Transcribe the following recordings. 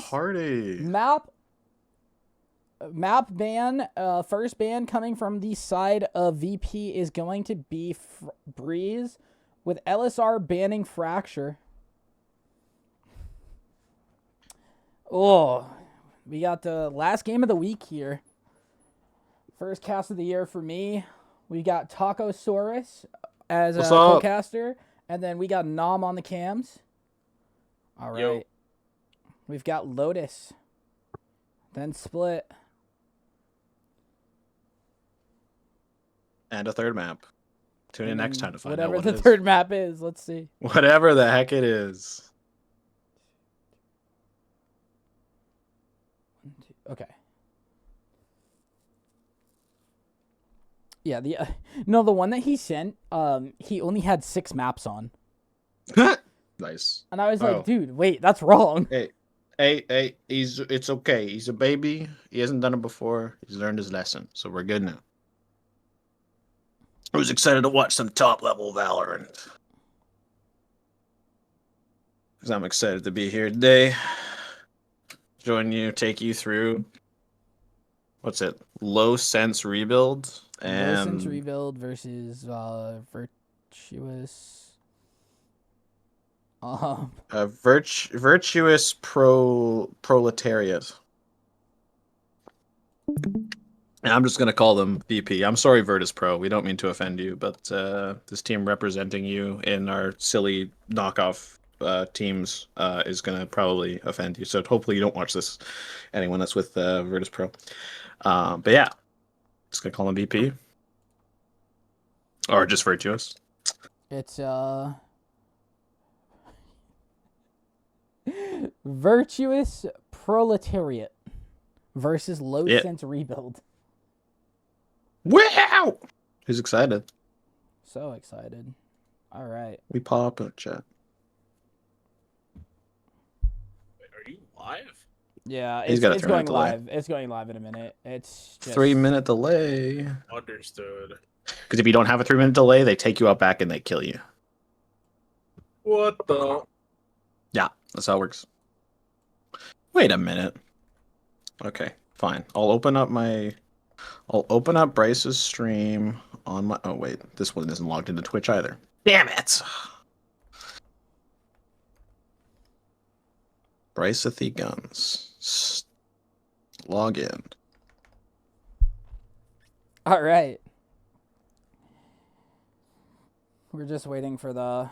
party. Map ban. First ban coming from the side of VP is going to be Breeze, with LSR banning Fracture. Oh, we got the last game of the week here. First cast of the year for me. We got Tacosaurus as a co-caster, and then we got Nom on the cams. All right. Yo. We've got Lotus. Then Split. And a third map. Tune in next time to find out what whatever the third map is. Let's see. Whatever the heck it is. Okay. Yeah, the one that he sent, he only had 6 maps on. Nice. And I was like, dude, wait, that's wrong. Hey, it's okay. He's a baby. He hasn't done it before. He's learned his lesson, so we're good now. I was excited to watch some top level Valorant. Because I'm excited to be here today. Join you, take you through what's it? Low Sense Rebuild and Low Sense Rebuild versus Virtuous. Virtuous Proletariat. And I'm just going to call them VP. I'm sorry, Virtus Pro. We don't mean to offend you, but this team representing you in our silly knockoff teams is going to probably offend you. So hopefully you don't watch this, anyone that's with Virtus Pro. But yeah, just going to call them VP. Or just Virtuous. It's Virtuous Proletariat versus Low Sense Rebuild. Wow! Who's excited? So excited. All right. We pop in chat. Wait, are you live? Yeah, it's going live. It's going live in a minute. It's just 3-minute delay. Understood. Because if you don't have a 3-minute delay, they take you out back and they kill you. What the? Yeah, that's how it works. Wait a minute. Okay, fine. I'll open up Bryce's stream on my... Oh, wait. This one isn't logged into Twitch either. Damn it! brycegunz. Log in. All right. We're just waiting for the...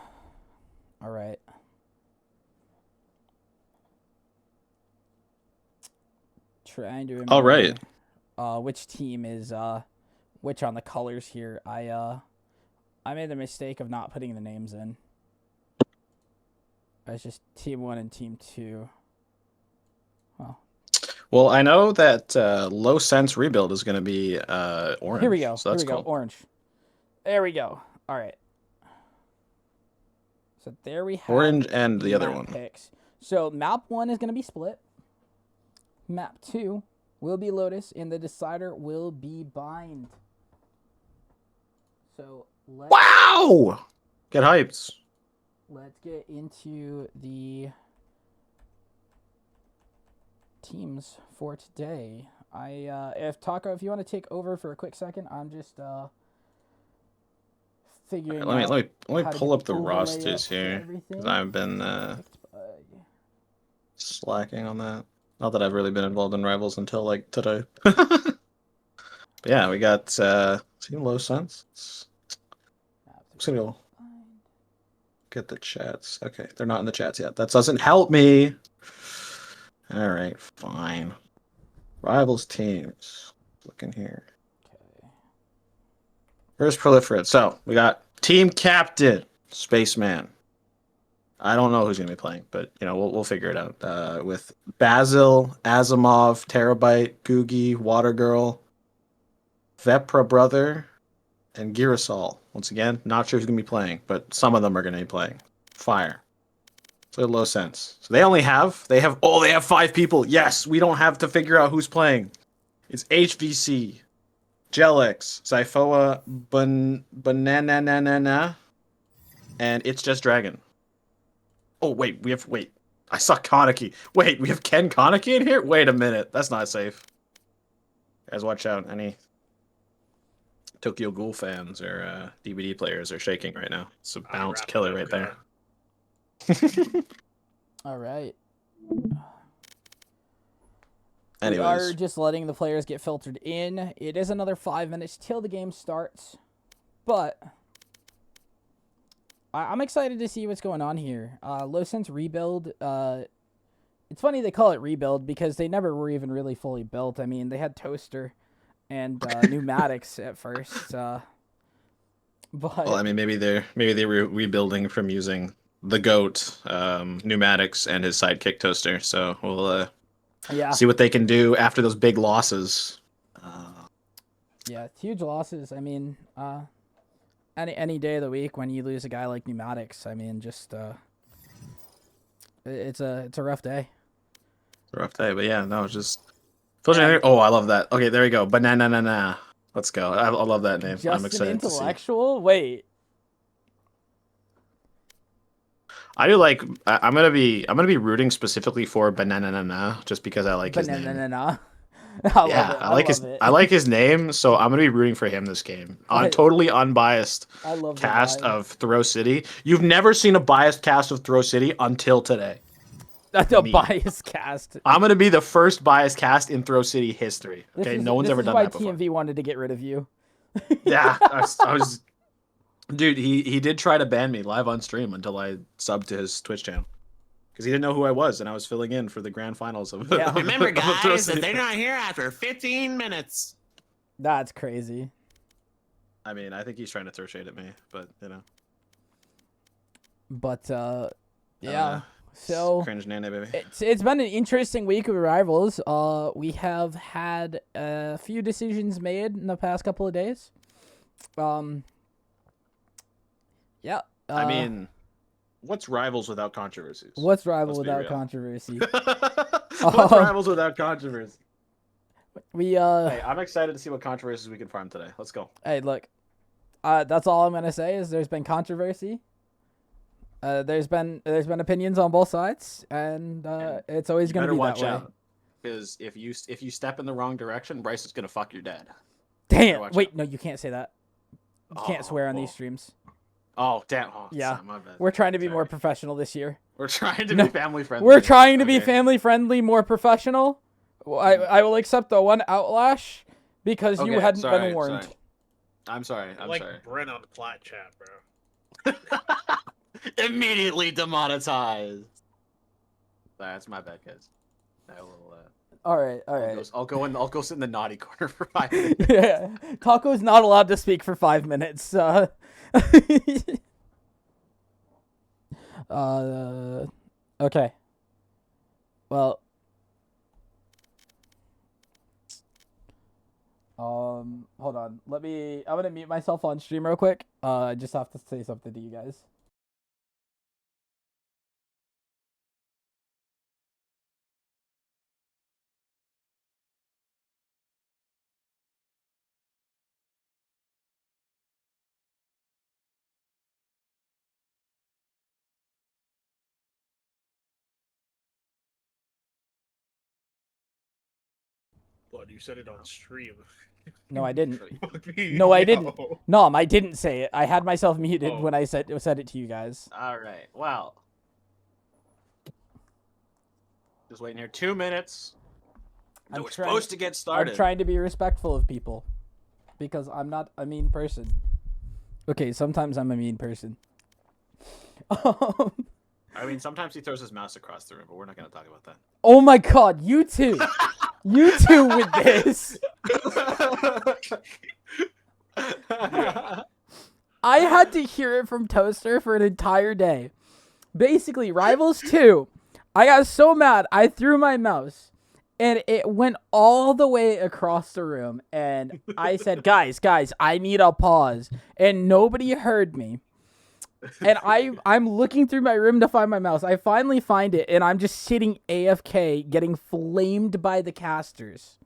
All right. Trying to remember. All right. Which team is which on the colors here. I made the mistake of not putting the names in. It's just Team 1 and Team 2. Well, I know that Low Sense Rebuild is going to be orange. Here we go. So that's Here we cool. go. Orange. There we go. All right. So there we have orange and the other one. Picks. So map 1 is going to be Split. Map 2 will be Lotus, and the decider will be Bind. So wow! Get hyped. Let's get into the teams for today. If you want to take over for a quick second, I'm just figuring. Let me pull up the rosters here. I've been slacking on that. Not that I've really been involved in Rivals until like today. But yeah, we got Team Low Sense. I'm just gonna go get the chats. Okay, they're not in the chats yet. That doesn't help me. All right, fine. Rivals teams. Looking here. Okay. First proliferate. So we got Team Captain Spaceman. I don't know who's gonna be playing, but we'll figure it out. With Basil, Asimov, Terabyte, Googie, Water Girl, Vepra Brother, and Girasol. Once again, not sure who's gonna be playing, but some of them are gonna be playing. Fire. So Low Sense. So they have 5 people. Yes, we don't have to figure out who's playing. It's HVC, Jelix, Zyphoa, Banana, and It's Just Dragon. Oh wait, I saw Koniki. Wait, we have Ken Koniki in here? Wait a minute. That's not safe. Guys, watch out. Any Tokyo Ghoul fans or DVD players are shaking right now. It's a bounce killer right there. All right. Anyways. We are just letting the players get filtered in. It is another 5 minutes till the game starts. But I'm excited to see what's going on here. Low Sense Rebuild. It's funny they call it Rebuild because they never were even really fully built. I mean, they had Toaster and pneumatics at first. But well, I mean, maybe they were rebuilding from using the GOAT, pneumatics, and his sidekick Toaster. So we'll see what they can do after those big losses. Yeah, it's huge losses. I mean, any day of the week when you lose a guy like pneumatics, I mean, just it's a rough day. It's a rough day, but yeah, no, it's just. Oh, I love that. Okay, there we go. Banana. Let's go. I love that name. Just I'm excited an intellectual. To see. Wait. I do like. I'm gonna be rooting specifically for Banana just because I like his name. Banana. I like his name, so I'm gonna be rooting for him this game. On totally unbiased cast of Throw City. You've never seen a biased cast of Throw City until today. That's a biased cast. I'm gonna be the first biased cast in Throw City history. Okay, no one's ever done that before. This is why TMV wanted to get rid of you. Yeah, I was. Dude, he did try to ban me live on stream until I subbed to his Twitch channel. Because he didn't know who I was, and I was filling in for the grand finals of. Yeah. Remember, guys, that they're not here after 15 minutes. That's crazy. I mean, I think he's trying to throw shade at me, but you know. But yeah. So cringe nana, baby. It's been an interesting week of rivals. We have had a few decisions made in the past couple of days. Yeah. I mean, what's rivals without controversies? What's rivals without controversy? What's rivals without controversy? Hey, I'm excited to see what controversies we can farm today. Let's go. Hey, look. That's all I'm gonna say is there's been controversy. There's been opinions on both sides, and it's always gonna be that way. Because if you step in the wrong direction, Bryce is gonna fuck your dad. Damn! Wait, no, you can't say that. You can't swear on these streams. Oh damn! Oh, yeah, my bad. We're trying to be more professional this year. We're trying to be family friendly. We're trying to be family friendly, more professional. I will accept the one outlash because you hadn't been warned. Sorry. I'm sorry. I'm sorry. Brent on the plat chat, bro. Immediately demonetized. That's my bad, guys. I will. All right. I'll go sit in the naughty corner for 5 minutes. Yeah, Taco's not allowed to speak for 5 minutes. Okay. Well. Hold on. I'm gonna mute myself on stream real quick. I just have to say something to you guys. What, you said it on stream? No, I didn't. No, I didn't. No, I didn't say it. I had myself muted when I said it to you guys. All right. Well, just waiting here 2 minutes. We're supposed to get started. I'm trying to be respectful of people because I'm not a mean person. Okay, sometimes I'm a mean person. I mean, sometimes he throws his mouse across the room, but we're not going to talk about that. Oh my god, you too. You too with this. I had to hear it from Toaster for an entire day. Basically, Rivals 2. I got so mad, I threw my mouse, and it went all the way across the room, and I said, guys, I need a pause, and nobody heard me. And I'm looking through my room to find my mouse. I finally find it, and I'm just sitting AFK getting flamed by the casters.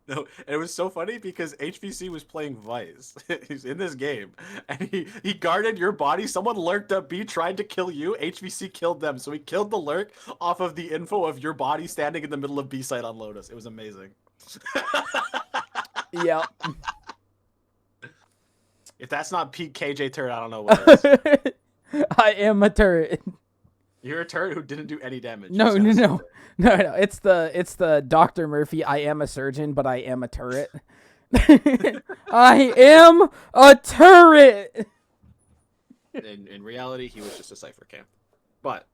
No, and it was so funny because HVC was playing Vice. He's in this game, and he guarded your body. Someone lurked up B, tried to kill you. HVC killed them, so he killed the lurk off of the info of your body standing in the middle of B site on Lotus. It was amazing. Yeah. If that's not peak KJ turret, I don't know what is. I am a turret. You're a turret who didn't do any damage. No. It's the Dr. Murphy. I am a surgeon, but I am a turret. I am a turret. In reality, he was just a Cypher camp, but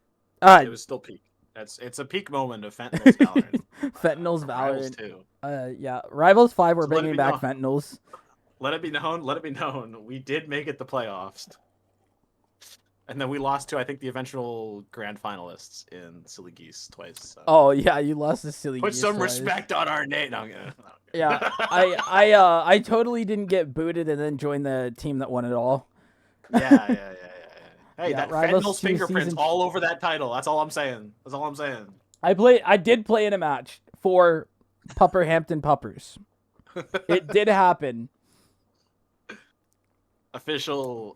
it was still peak. It's a peak moment of Fentinel's Valorant. Fentinel's Rivals Valorant. 2. Yeah. Rivals 5. We're So let it bringing be back known. Fentinels. Let it be known. We did make it the playoffs. And then we lost to, I think, the eventual grand finalists in Silly Geese twice. So. Oh yeah, you lost the silly. Put Geese some twice. respect on our name. No, Yeah, I totally didn't get booted and then joined the team that won it all. Yeah. Hey, Yeah, that Rivals Fentinel's 2 fingerprints season- all over that title. That's all I'm saying. I did play in a match for Pupperhampton Puppers. It did happen. Official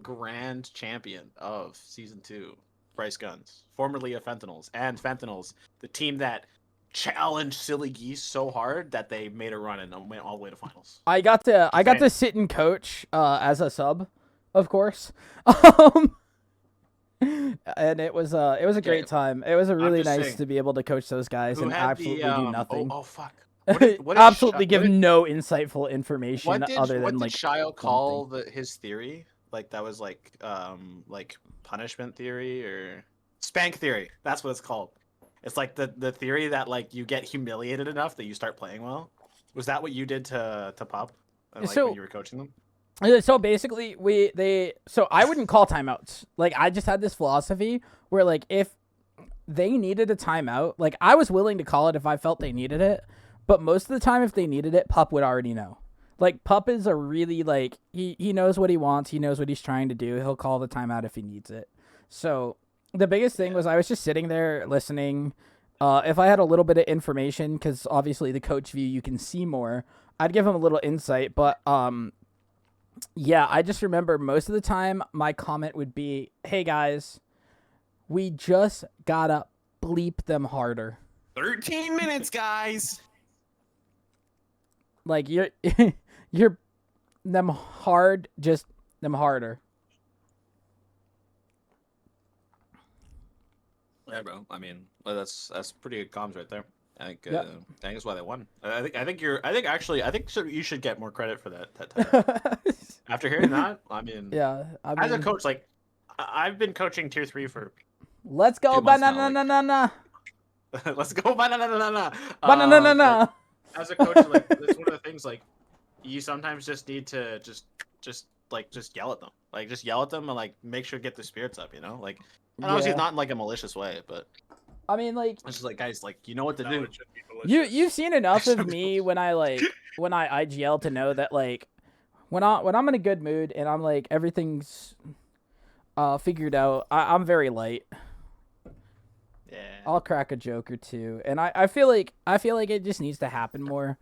grand champion of season 2, brycegunz, formerly of Fentinels, and Fentinels, the team that challenged Silly Geese so hard that they made a run and went all the way to finals. I got to sit and coach as a sub, of course. And it was a great time. It was really nice saying, to be able to coach those guys and absolutely do nothing. Oh fuck. Absolutely give no insightful information other than what did like Shio call his theory? Like that was like punishment theory or spank theory. That's what it's called. It's like the theory that like you get humiliated enough that you start playing well. Was that what you did to Pup? Like, when you were coaching them? So basically so I wouldn't call timeouts. Like I just had this philosophy where like if they needed a timeout, like I was willing to call it if I felt they needed it. But most of the time, if they needed it, Pup would already know. Like, Pup is a really, like, he knows what he wants. He knows what he's trying to do. He'll call the timeout if he needs it. So, the biggest thing was I was just sitting there listening. If I had a little bit of information, because obviously the coach view, you can see more, I'd give him a little insight. But, yeah, I just remember most of the time my comment would be, hey, guys, we just gotta bleep them harder. 13 minutes, guys. Like you're them hard, just them harder. Yeah, bro. I mean, that's pretty good comms right there. I think Yep. I think that's why they won. I think you should get more credit for that title. After hearing that, I mean, Yeah, I mean, as a coach, like I've been coaching tier 3 for. let's go 2 months now, banana. Let's go banana. Banana. As a coach, like it's one of the things like you sometimes just need to just yell at them, like just yell at them and like make sure to get their spirits up, you know, like and obviously Yeah. not in like a malicious way, but I mean, like it's just like guys, like you know what to do. It should be malicious. you've seen enough of me when I IGL to know that like when I'm in a good mood and I'm like everything's figured out, I'm very light. Yeah. I'll crack a joke or two, and I feel like it just needs to happen more.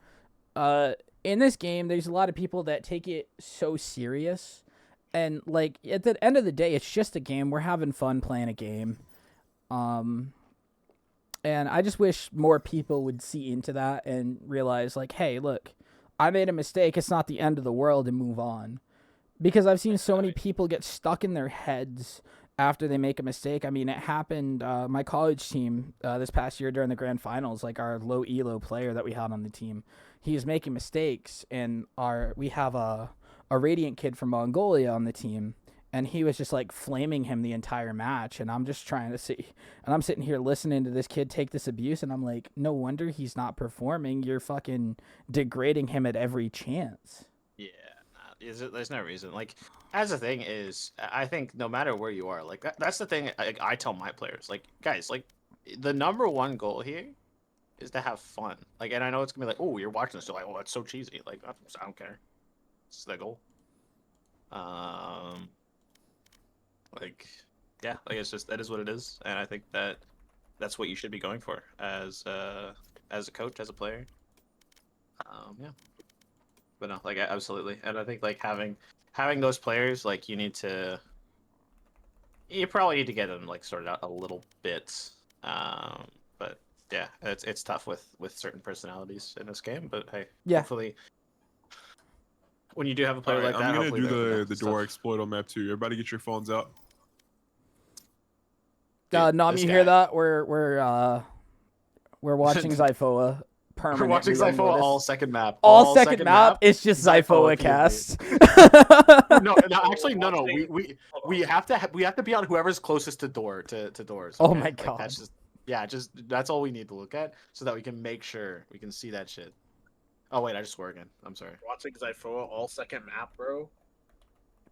In this game, there's a lot of people that take it so serious, and like at the end of the day, it's just a game. We're having fun playing a game, and I just wish more people would see into that and realize like, hey, look, I made a mistake. It's not the end of the world, and move on. Because I've seen so many people get stuck in their heads after they make a mistake. I mean, it happened, my college team this past year during the grand finals, like our low elo player that we had on the team, he was making mistakes, and we have a Radiant kid from Mongolia on the team, and he was just like flaming him the entire match, and I'm just trying to see, and I'm sitting here listening to this kid take this abuse, and I'm like, no wonder he's not performing. You're fucking degrading him at every chance. Yeah, there's no reason. Like, as the thing is, I think no matter where you are, like that's the thing I tell my players, like guys, like the number one goal here is to have fun. Like, and I know it's gonna be like, oh, you're watching this, you're like, oh, that's so cheesy. Like, I don't care. It's the goal. Like, yeah, like it's just that is what it is, and I think that's what you should be going for as a coach, as a player. Yeah. But no, like absolutely, and I think like having those players, like you probably need to get them like sorted out a little bit. But yeah, it's tough with certain personalities in this game. But hey, Yeah. hopefully, when you do have a player Alright, like that, I'm gonna hopefully do they're the stuff. door exploit on map 2. Everybody get your phones out. Dude, Nom, this you guy. hear that? We're watching Zyphoa permanently. We're watching on Zyphoa Lotus. all second map. All second map. It's just Zyphoa POV. cast. No, actually, no. We have to be on whoever's closest to doors. Oh okay? my Like, God. that's all we need to look at so that we can make sure we can see that shit. Oh wait, I just swore again. I'm sorry. Watching Zyphoa all second map, bro.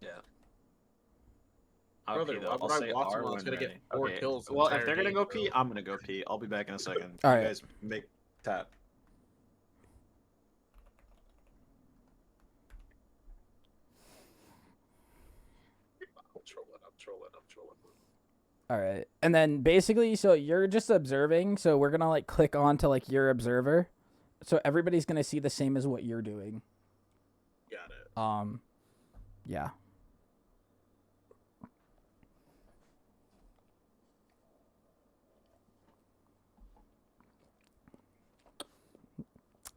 Yeah. Brother, why would I watch him when I was gonna get 4 kills? Well, if they're gonna go pee, I'm gonna go pee. I'll be back in a second. All you right. guys make tap. I'm trolling. All right. And then basically, so you're just observing. So we're gonna like click on to like your observer. So everybody's gonna see the same as what you're doing. Got it. Yeah.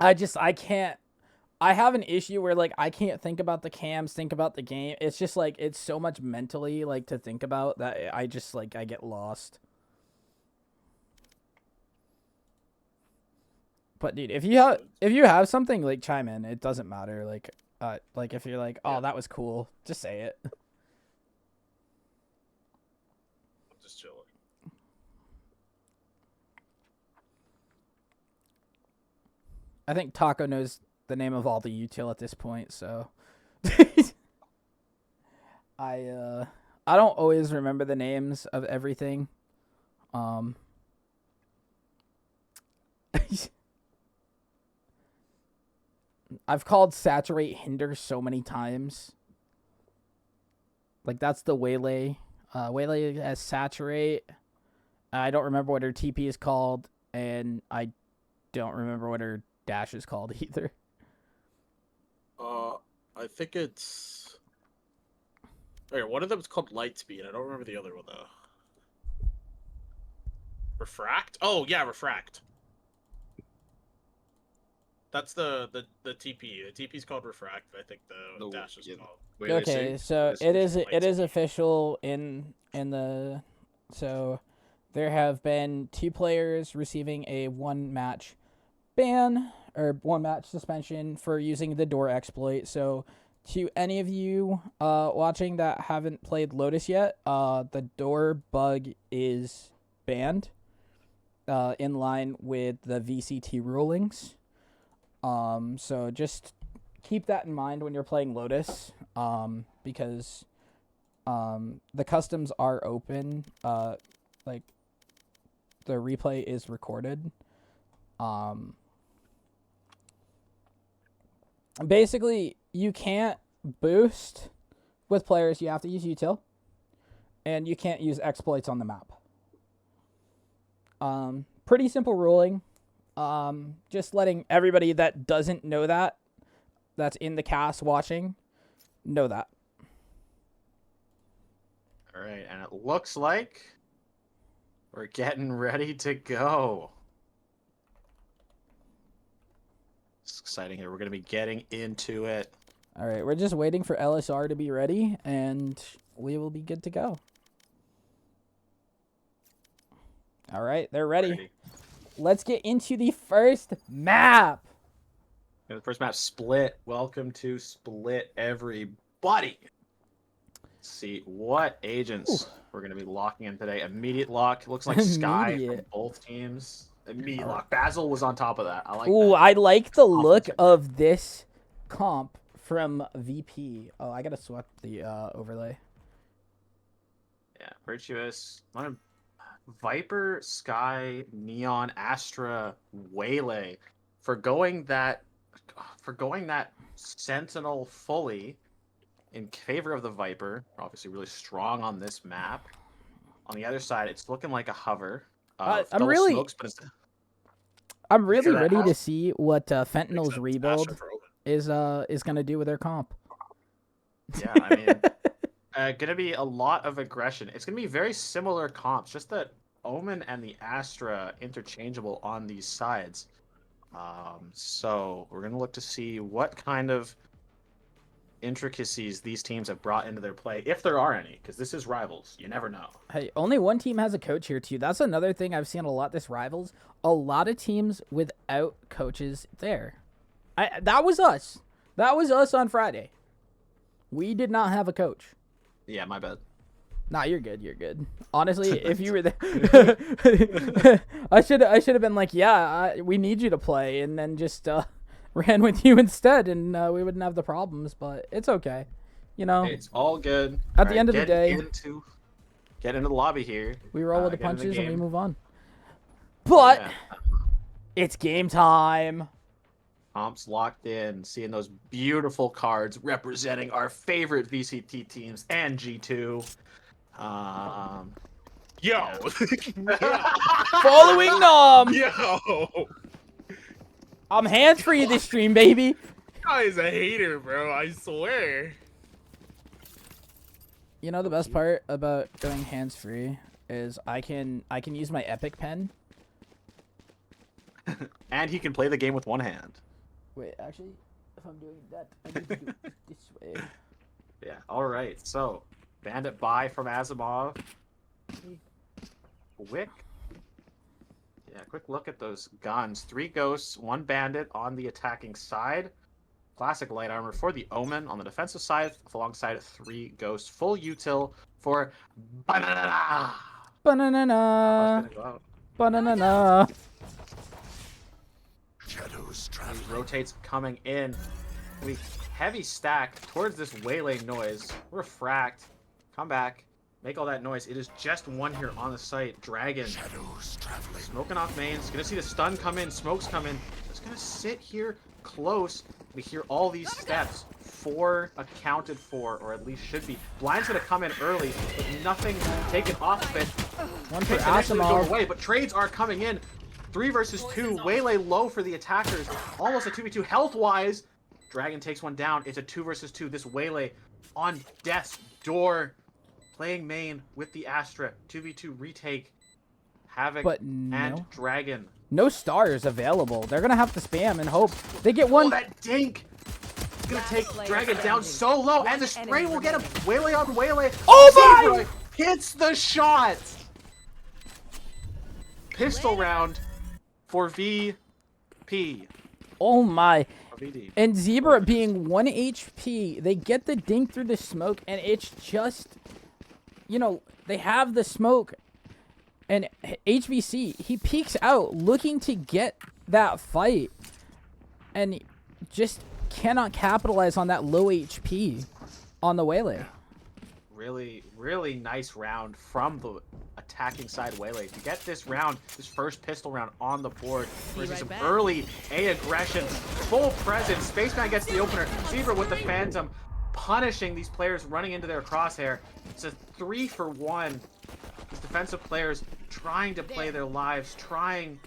I can't. I have an issue where like I can't think about the cams, think about the game. It's just like it's so much mentally like to think about that I just like I get lost. But dude, if you have something, like chime in. It doesn't matter. Like if you're like, oh, that was cool, just say it. I'm just chilling. I think Taco knows the name of all the util at this point, so I don't always remember the names of everything. I've called saturate hinder so many times. Like that's the waylay. Waylay has saturate. I don't remember what her TP is called, and I don't remember what her dash is called either. I think it's. Okay, one of them is called Lightspeed. I don't remember the other one though. Refract? Oh yeah, Refract. That's the TP. The TP is called Refract. I think the dash is called. Wait, Okay, so it is official in the so there have been 2 players receiving a 1 match ban or 1 match suspension for using the door exploit. So to any of you watching that haven't played Lotus yet, the door bug is banned in line with the VCT rulings. So just keep that in mind when you're playing Lotus, because the customs are open. Like the replay is recorded. Basically, you can't boost with players. You have to use util, and you can't use exploits on the map. Pretty simple ruling. Just letting everybody that doesn't know that's in the cast watching, know that. All right, and it looks like we're getting ready to go. It's exciting here. We're going to be getting into it. All right, we're just waiting for LSR to be ready, and we will be good to go. All right, they're ready. Let's get into the first map. And the first map, Split. Welcome to Split, everybody. Let's see what agents we're going to be locking in today. Immediate lock. Looks like Sky from both teams. Immediate lock. Basil was on top of that. I like that. I like the look of this comp from VP. Oh, I got to swap the overlay. Yeah, Virtuous. Viper, Sky, Neon, Astra, Waylay for going that Sentinel fully in favor of the Viper. Obviously, really strong on this map. On the other side, it's looking like a hover. I'm double really smokes, but I'm really Sure that ready to has- see what Makes Fentinel's sense. rebuild Astra for Omen. is gonna do with their comp. Yeah, I mean, gonna be a lot of aggression. It's gonna be very similar comps, just that Omen and the Astra interchangeable on these sides. So we're gonna look to see what kind of intricacies these teams have brought into their play, if there are any, because this is Rivals. You never know. Hey, only one team has a coach here too. That's another thing I've seen a lot this Rivals. A lot of teams without coaches there. That was us. That was us on Friday. We did not have a coach. Yeah, my bad. Nah, you're good. You're good. Honestly, if you were there, I should have been like, yeah, we need you to play, and then just ran with you instead, and we wouldn't have the problems. But it's okay, you know. Hey, it's all good. At the end of the day, get into the lobby here. we roll with the get into punches and we game. move on. But Yeah. it's game time. Comps locked in, seeing those beautiful cards representing our favorite VCT teams and G2. Yo. Following Nom. Yo. I'm hands free this stream, baby. Guy's a hater, bro. I swear. You know the best part about going hands free is I can use my Epic pen. And he can play the game with one hand. Wait, actually, if I'm doing that, I need to do it this way. Yeah, alright. So, Bandit buy from Asimov. Quick. Yeah, quick look at those guns. 3 ghosts, 1 bandit on the attacking side. Classic light armor for the Omen on the defensive side, alongside 3 ghosts. Full util for Banana. Banana. Banana. Rotates coming in. We heavy stack towards this waylay noise. Refract. Come back. Make all that noise. It is just 1 here on the site. Dragon. Smoking off mains. Gonna see the stun come in. Smokes come in. Just gonna sit here close. We hear all these steps. 4 accounted for, or at least should be. Blind's gonna come in early, but nothing taken off of it. One for Picks initially go Asimov. away, but trades are coming in. 3 versus 2. Waylay low for the attackers. Almost a 2v2 health-wise. Dragon takes 1 down. It's a 2 versus 2. This Waylay on death's door. Playing main with the Astra. 2v2 retake. Havoc But and no. Dragon. No stars available. They're gonna have to spam and hope they get Oh, one. that dink! He's gonna take Dragon down so low, and the spray will get him. Waylay on Waylay. Oh my! Zebra hits the shot! Pistol round for VP. Oh my! Or VD. And Zebra being 1 HP, they get the dink through the smoke, and it's just, you know, they have the smoke. And HVC, he peeks out looking to get that fight, and just cannot capitalize on that low HP on the Waylay. Really, really nice round from the attacking side Waylay to get this round, this first pistol round on the board. We're seeing some early A aggression, full presence. Spaceman gets the opener. Zebra with the Phantom, punishing these players running into their crosshair. It's a 3 for 1. These defensive players trying to play their lives, trying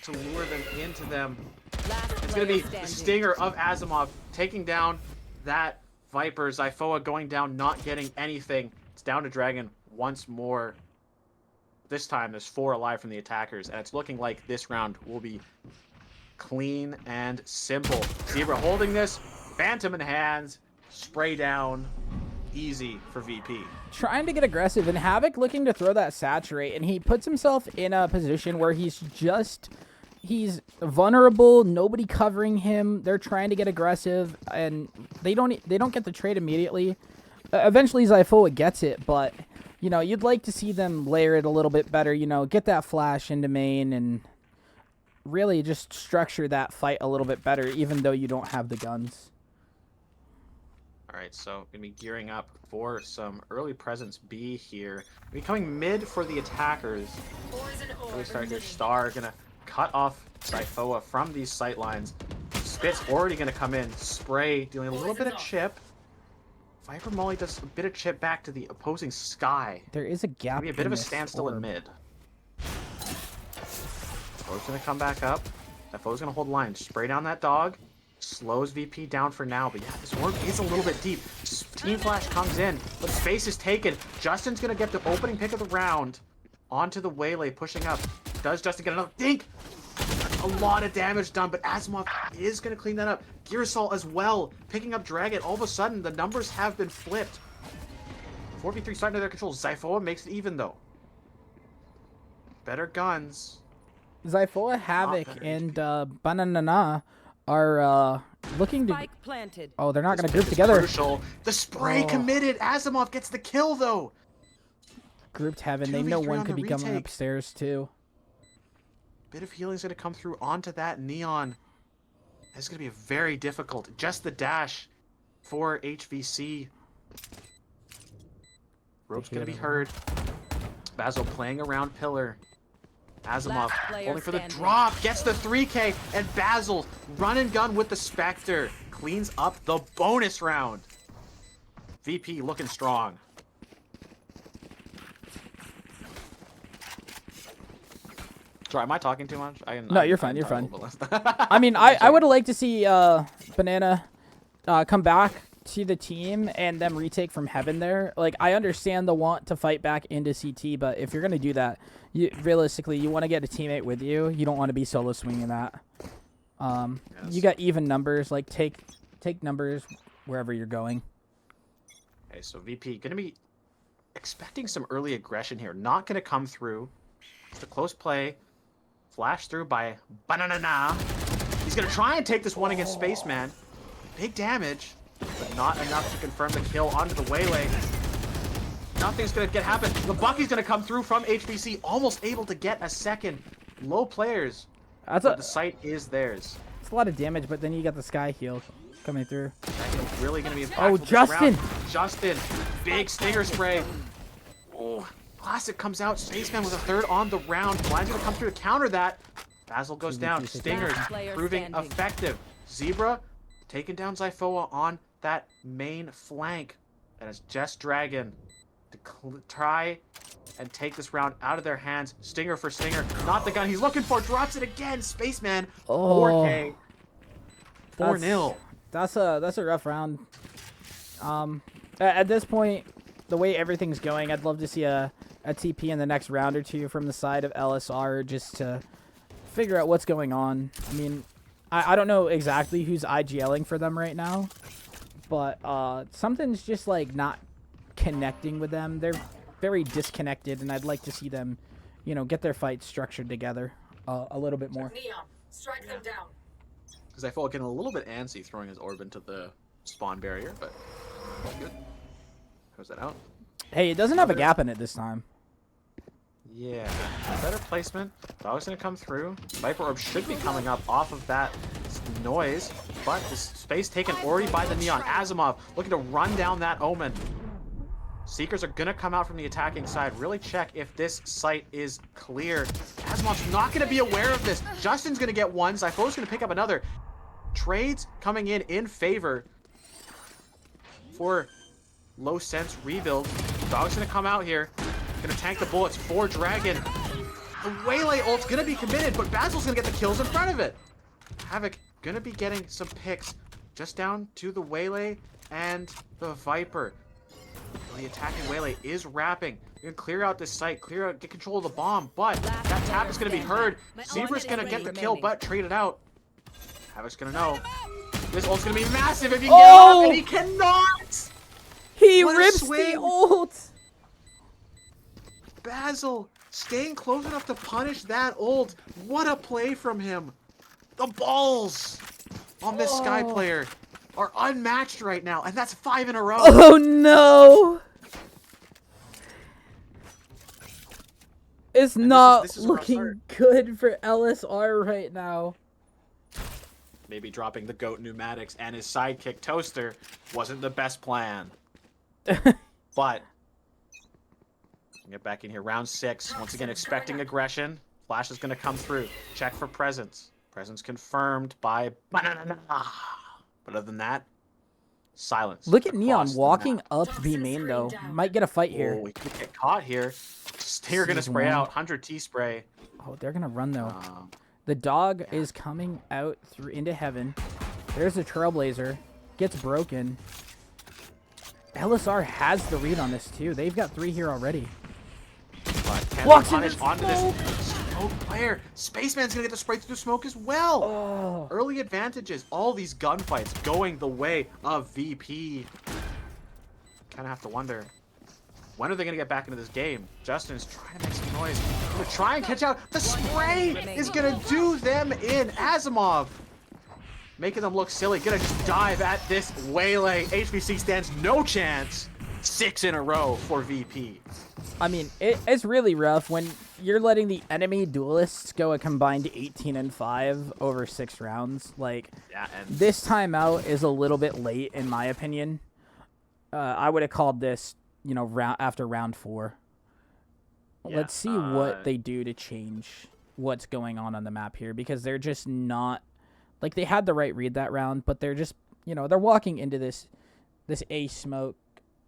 to lure them into them. It's going to be the stinger of Asimov taking down that Viper. Zyphoa going down, not getting anything. It's down to Dragon once more. This time there's 4 alive from the attackers, and it's looking like this round will be clean and simple. Zebra holding this, Phantom in hands, spray down, easy for VP. Trying to get aggressive, and Havoc looking to throw that saturate, and he puts himself in a position where he's vulnerable, nobody covering him. They're trying to get aggressive, and they don't get the trade immediately. Eventually Zyphoa gets it, but you know, you'd like to see them layer it a little bit better, you know, get that flash into main and really just structure that fight a little bit better, even though you don't have the guns. Alright, so gonna be gearing up for some early presence B here. Be coming mid for the attackers. Really starting their star, gonna cut off Zyphoa from these sight lines. Spit's already gonna come in, spray, dealing a little bit of chip. Viper Molly does a bit of chip back to the opposing Sky. There is a gap. Maybe a bit in of a this standstill in orb. mid. Orb's gonna come back up. That foe's gonna hold line. Spray down that dog. Slows VP down for now, but yeah, this orb is a little bit deep. Team Flash comes in, but space is taken. Justin's gonna get the opening pick of the round onto the Waylay, pushing up. Does Justin get another dink? A lot of damage done, but Asimov is gonna clean that up. Gearsol as well, picking up Dragon. All of a sudden, the numbers have been flipped. 4v3 starting to their control. Zyphoa makes it even though. Better guns. Zyphoa, Havoc, and Banana are looking to. Spike planted. Oh, they're not This going to group pick is together. Crucial. The spray committed. Asimov gets the kill though. Grouped Heaven. They know 2v3 one on could the be coming retake. upstairs too. Bit of healing is going to come through onto that Neon. It's going to be very difficult. Just the dash for HVC. Rope's going to be heard. Basil playing around Pillar. Asimov Last player holding for the standing. drop. Gets the 3K. And Basil run and gun with the Spectre. Cleans up the bonus round. VP looking strong. Sorry, am I talking too much? No, you're fine, you're talk a fine. little bit less. I mean, I would like to see Banana come back to the team and them retake from Heaven there. Like, I understand the want to fight back into CT, but if you're going to do that, realistically, you want to get a teammate with you. You don't want to be solo swinging that. You got even numbers. Like, take numbers wherever you're going. Okay, so VP going to be expecting some early aggression here. Not going to come through. It's a close play. Flash through by Banana. He's going to try and take this one against Spaceman. Big damage, but not enough to confirm the kill onto the Waylay. Nothing's going to happen. The Bucky's going to come through from HBC, almost able to get a second. Low players, but the site is theirs. It's a lot of damage, but then you got the Sky Heal coming through. That's really going to be impactful Oh, this Justin! round. Justin, big stinger spray. Oh, Classic comes out. Spaceman with a third on the round. Blind's going to come through to counter that. Basil goes down. Stingers Last player proving standing. effective. Zebra taking down Zyphoa on that main flank. And it's just Dragon to try and take this round out of their hands. Stinger for Stinger. Not the gun he's looking for. Drops it again. Spaceman. 4K. 4-0. That's a rough round. At this point, the way everything's going, I'd love to see a TP in the next round or two from the side of LSR just to figure out what's going on. I mean, I don't know exactly who's IGLing for them right now, but something's just like not connecting with them. They're very disconnected, and I'd like to see them, you know, get their fights structured together a little bit more. Neon, strike them down. Because I feel getting a little bit antsy throwing his orb into the spawn barrier, but good. Throws that out. Hey, it doesn't have a gap in it this time. Yeah, better placement. Dog's gonna come through. Viper Orb should be coming up off of that noise, but the space taken already by the Neon. Asimov looking to run down that Omen. Seekers are gonna come out from the attacking side. Really check if this site is clear. Asimov's not gonna be aware of this. Justin's gonna get one. Zypho's gonna pick up another. Trades coming in favor for low sense rebuild. Dog's gonna come out here. Gonna tank the bullets for Dragon. The Waylay ult's gonna be committed, but Basil's gonna get the kills in front of it. Havoc gonna be getting some picks just down to the Waylay and the Viper. The attacking Waylay is wrapping. You're gonna clear out this site, clear out, get control of the bomb, but that tap is gonna be heard. Zebra's gonna get the kill, but trade it out. Havoc's gonna know. This ult's gonna be massive if you can get it off, and he cannot! He What a rips the swing. ult! Basil staying close enough to punish that ult. What a play from him. The balls on this Sky player are unmatched right now, and that's 5 in a row. Oh no! It's not this is a rough looking start. good for LSR right now. Maybe dropping the GOAT pneumatics and his sidekick Toaster wasn't the best plan. But get back in here. Round 6. Once again, expecting aggression. Flash is going to come through. Check for presence. Presence confirmed by Banana. But other than that, silence. Look at Neon across the walking map. up B main though. Might get a fight Oh, here. we could get caught here. Stinger going to Season spray one. out. 100 T spray. Oh, they're gonna run though. The dog is coming out through into heaven. There's the Trailblazer. Gets broken. LSR has the read on this too. They've got 3 here already. But can Walks they into punish onto this smoke player? Spaceman's gonna get to spray through the smoke as well. Oh. Early advantages. All these gunfights going the way of VP. Kind of have to wonder, when are they gonna get back into this game? Justin's trying to make some noise. Gonna try and catch out. The spray is gonna do them in. Asimov making them look silly. Gonna just dive at this waylay. HBC stands no chance. 6 in a row for VP. I mean, it's really rough when you're letting the enemy duelists go a combined 18-5 over 6 rounds. Like, Yeah, and this timeout is a little bit late, in my opinion. I would have called this, you know, after round 4. Yeah, Let's see what they do to change what's going on the map here, because they're just not, like, they had the right read that round, but they're just, you know, they're walking into this A smoke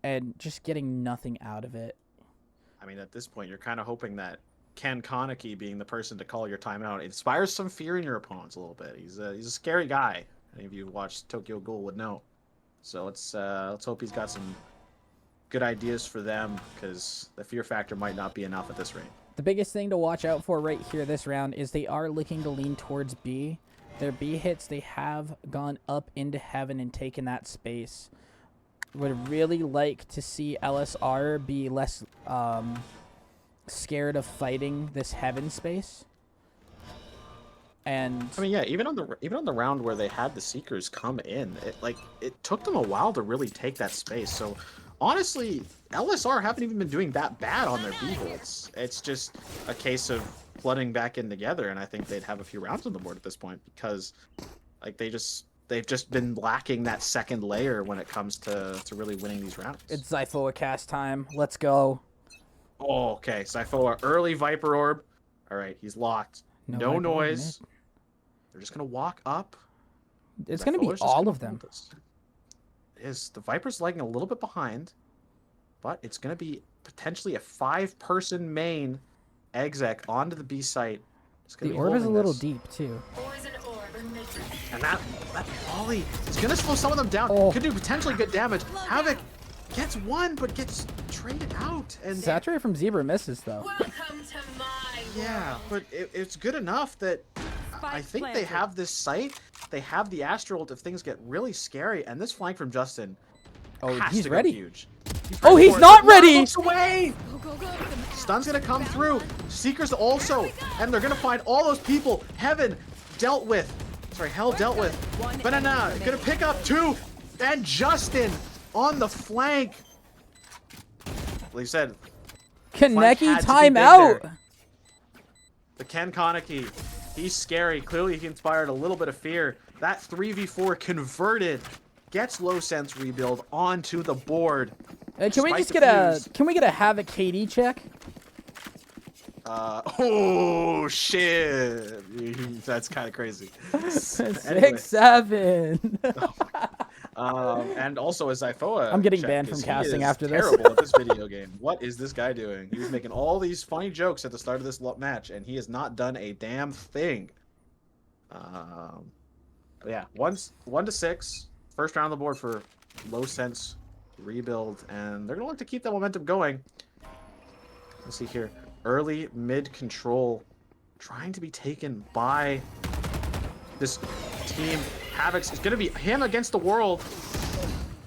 and just getting nothing out of it. I mean, at this point, you're kind of hoping that Ken Konecki being the person to call your timeout inspires some fear in your opponents a little bit. He's a scary guy. Any of you who watched Tokyo Ghoul would know. So let's hope he's got some good ideas for them, because the fear factor might not be enough at this rate. The biggest thing to watch out for right here this round is they are looking to lean towards B. Their B hits, they have gone up into heaven and taken that space. Would really like to see LSR be less scared of fighting this heaven space. And I mean, yeah, even on the round where they had the Seekers come in, it took them a while to really take that space. So honestly, LSR haven't even been doing that bad on their B holds. It's just a case of flooding back in together, and I think they'd have a few rounds on the board at this point, because like they've just been lacking that second layer when it comes to really winning these rounds. it's Zyphoa cast time. Let's go. Oh, okay. Zyphoa, early Viper Orb. All right, he's locked. No Viper Orb noise. They're just going to walk up. It's going to be Zyphoa's just all gonna of them. hold this. It is. The Viper's lagging a little bit behind, but it's going to be potentially a 5-person main exec onto the B site. The orb is a little deep, too. And that volley is going to slow some of them down. Oh. Could do potentially good damage. Havoc gets one, but gets traded out. And Saturate from Zebra misses, though. Welcome to my yeah, but it's good enough that I think they have this site. They have the Astral if things get really scary. And this flank from Justin, Oh, has he's to go ready. huge. Oh, he's not ready. Looks away. Stun's gonna come through. Seekers also, and they're gonna find all those people. Heaven dealt with. Sorry, Hell dealt with. Banana gonna pick up 2, and Justin on the flank. Like you said, Kaneki had to be big timeout. there. The Ken Konecki, he's scary. Clearly, he inspired a little bit of fear. That 3v4 converted, gets low sense rebuild onto the board. Can we Despite just the get fuse. Can we get a Havoc KD check? Oh shit! That's kind of crazy. 6-7. And also as Zyphoa, I'm getting banned from casting after this. Terrible at this video game. What is this guy doing? He was making all these funny jokes at the start of this match, and he has not done a damn thing. Yeah, 1-6, first round on the board for low sense rebuild, and they're gonna look to keep that momentum going. Let's see here. Early mid control trying to be taken by this team. Havoc's going to be him against the world.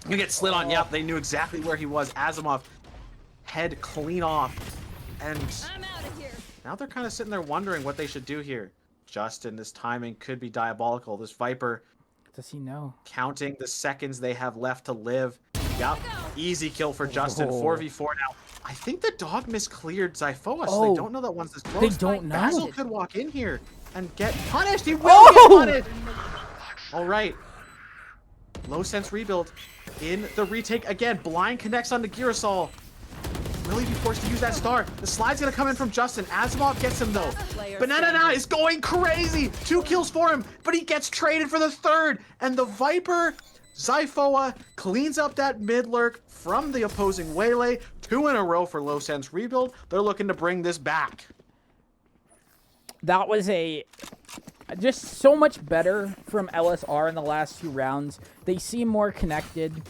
You get slid on. Yep, they knew exactly where he was. Asimov head clean off. And now they're kind of sitting there wondering what they should do here. Justin, this timing could be diabolical. This Viper Does he know? counting the seconds they have left to live. Yep, easy kill for Justin. Oh. 4v4 now. I think the dog miscleared Zyphoa, so Oh. they don't know that one's this close. They don't know. Basil could walk in here and get punished. He will Oh! get punished. All right. Low sense rebuild in the retake again. Blind connects onto Girasol. Will he be forced to use that star? The slide's gonna come in from Justin. Asimov gets him though. Banana is going crazy. 2 kills for him, but he gets traded for the 3rd. And the Viper, Zyphoa, cleans up that mid lurk from the opposing waylay. 2 in a row for low sense rebuild. They're looking to bring this back. That was a just so much better from LSR in the last 2 rounds. They seem more connected.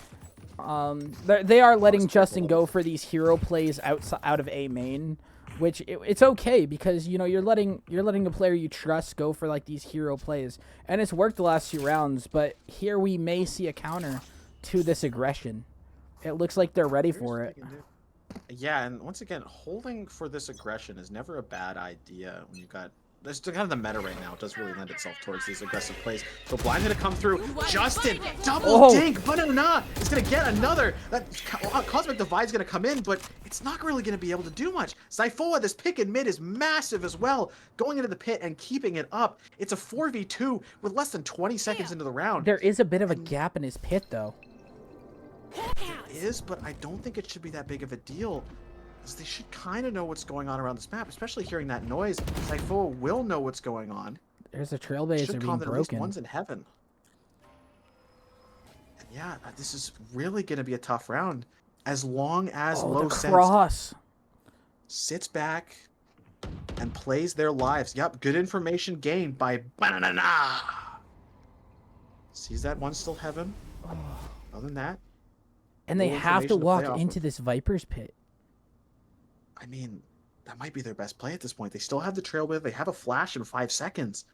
They are letting Justin go for these hero plays out of A main, which it's okay because you know you're letting a player you trust go for like these hero plays, and it's worked the last 2 rounds. But here we may see a counter to this aggression. It looks like they're ready for it. Yeah, and once again, holding for this aggression is never a bad idea when you've got. There's kind of the meta right now. It does really lend itself towards these aggressive plays. So Blind gonna come through. Justin, double dink, but not. It's gonna get another. That Cosmic Divide's gonna come in, but it's not really gonna be able to do much. Zyphoa, this pick in mid is massive as well. Going into the pit and keeping it up. It's a 4v2 with less than 20 seconds into the round. There is a bit of a gap in his pit, though. It is, but I don't think it should be that big of a deal. They should kind of know what's going on around this map, especially hearing that noise. Zyphoa will know what's going on. There's a trailblazer being broken. One's in heaven. And yeah, this is really going to be a tough round. As long as Low Sense sits back and plays their lives. Yep, good information gained by Banana. Sees that one's still heaven. Other than that. And they have to walk into this Viper's pit. I mean, that might be their best play at this point. They still have the trailblazer. They have a flash in 5 seconds.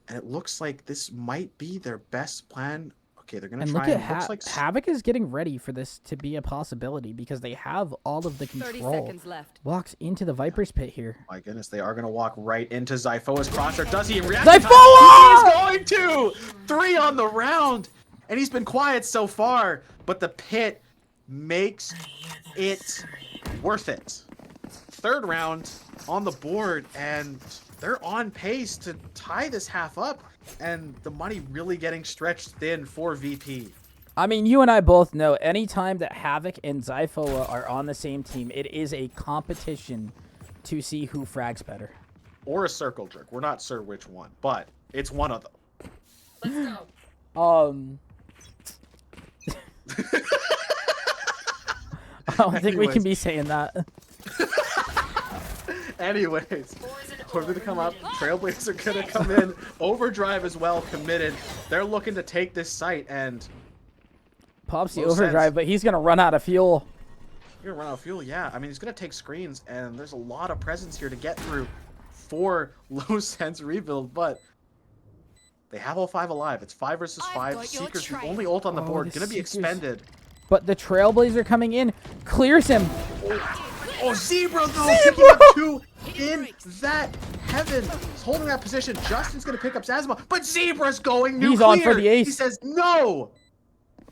And it looks like this might be their best plan. Okay, they're going to try. And look at Havoc is getting ready for this to be a possibility because they have all of the control. 30 seconds left. Walks into the Viper's pit here. My goodness, they are going to walk right into Zyphoa's crosshair. Does he react? Zyphoa! He's going to! 3 on the round. And he's been quiet so far. But the pit makes it worth it. 3rd round on the board, and they're on pace to tie this half up, and the money really getting stretched thin for VP. I mean, you and I both know anytime that Havoc and Zyphoa are on the same team, it is a competition to see who frags better. Or a circle jerk. We're not sure which one, but it's one of them. Let's go. I don't think we can be saying that. Anyways, we're going to come up. Trailblazers are going to come in. Overdrive as well, committed. They're looking to take this site, and... Pops the overdrive, but he's going to run out of fuel. He's going to run out of fuel, yeah. I mean, he's going to take screens, and there's a lot of presence here to get through for Low Sense rebuild, but... They have all 5 alive. It's 5 versus 5. Seeker's the only ult on the board. Going to be expended. But the Trailblazer coming in clears him. Oh, Zebra, though, picking up 2 in that heaven. He's holding that position. Justin's going to pick up Zazma, but Zebra's going nuclear. He's on for the ace. He says, no.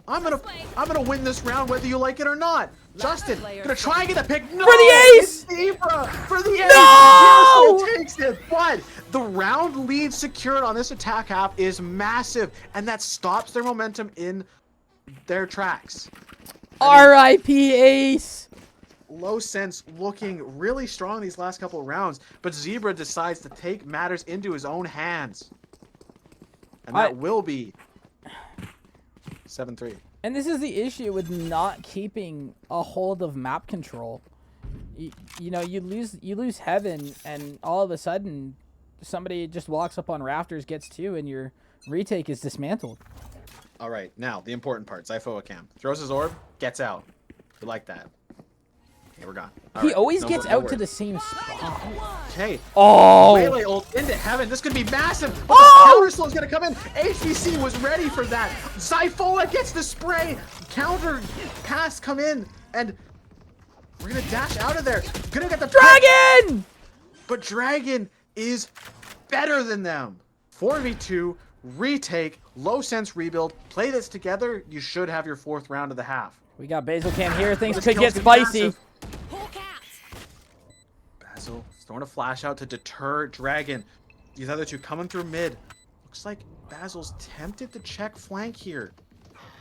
I'm gonna win this round whether you like it or not. Justin, gonna try and get the pick. No, for the ace! It's Zebra for the ace. No! Zebra takes it, but the round lead secured on this attack half is massive, and that stops their momentum in their tracks. R.I.P. Ace. Low Sense looking really strong these last couple of rounds, but Zebra decides to take matters into his own hands, and that will be 7-3. And this is the issue with not keeping a hold of map control. You know, you lose heaven, and all of a sudden, somebody just walks up on rafters, gets 2, and your retake is dismantled. All right, now the important part. Zyphoa cam throws his orb, gets out. We like that. Okay, we're gone. He always gets out to the same spot. Okay. Oh! Melee ult into heaven. This could be massive. But oh! The counter slow is going to come in. HBC was ready for that. Zyphoa gets the spray. Counter pass come in. And we're going to dash out of there. Going to get the Dragon! But Dragon is better than them. 4v2, retake, Low Sense rebuild. Play this together. You should have your 4th round of the half. We got Basil Cam here. Things could get spicy. Basil throwing a flash out to deter Dragon. These other 2 coming through mid. Looks like Basil's tempted to check flank here.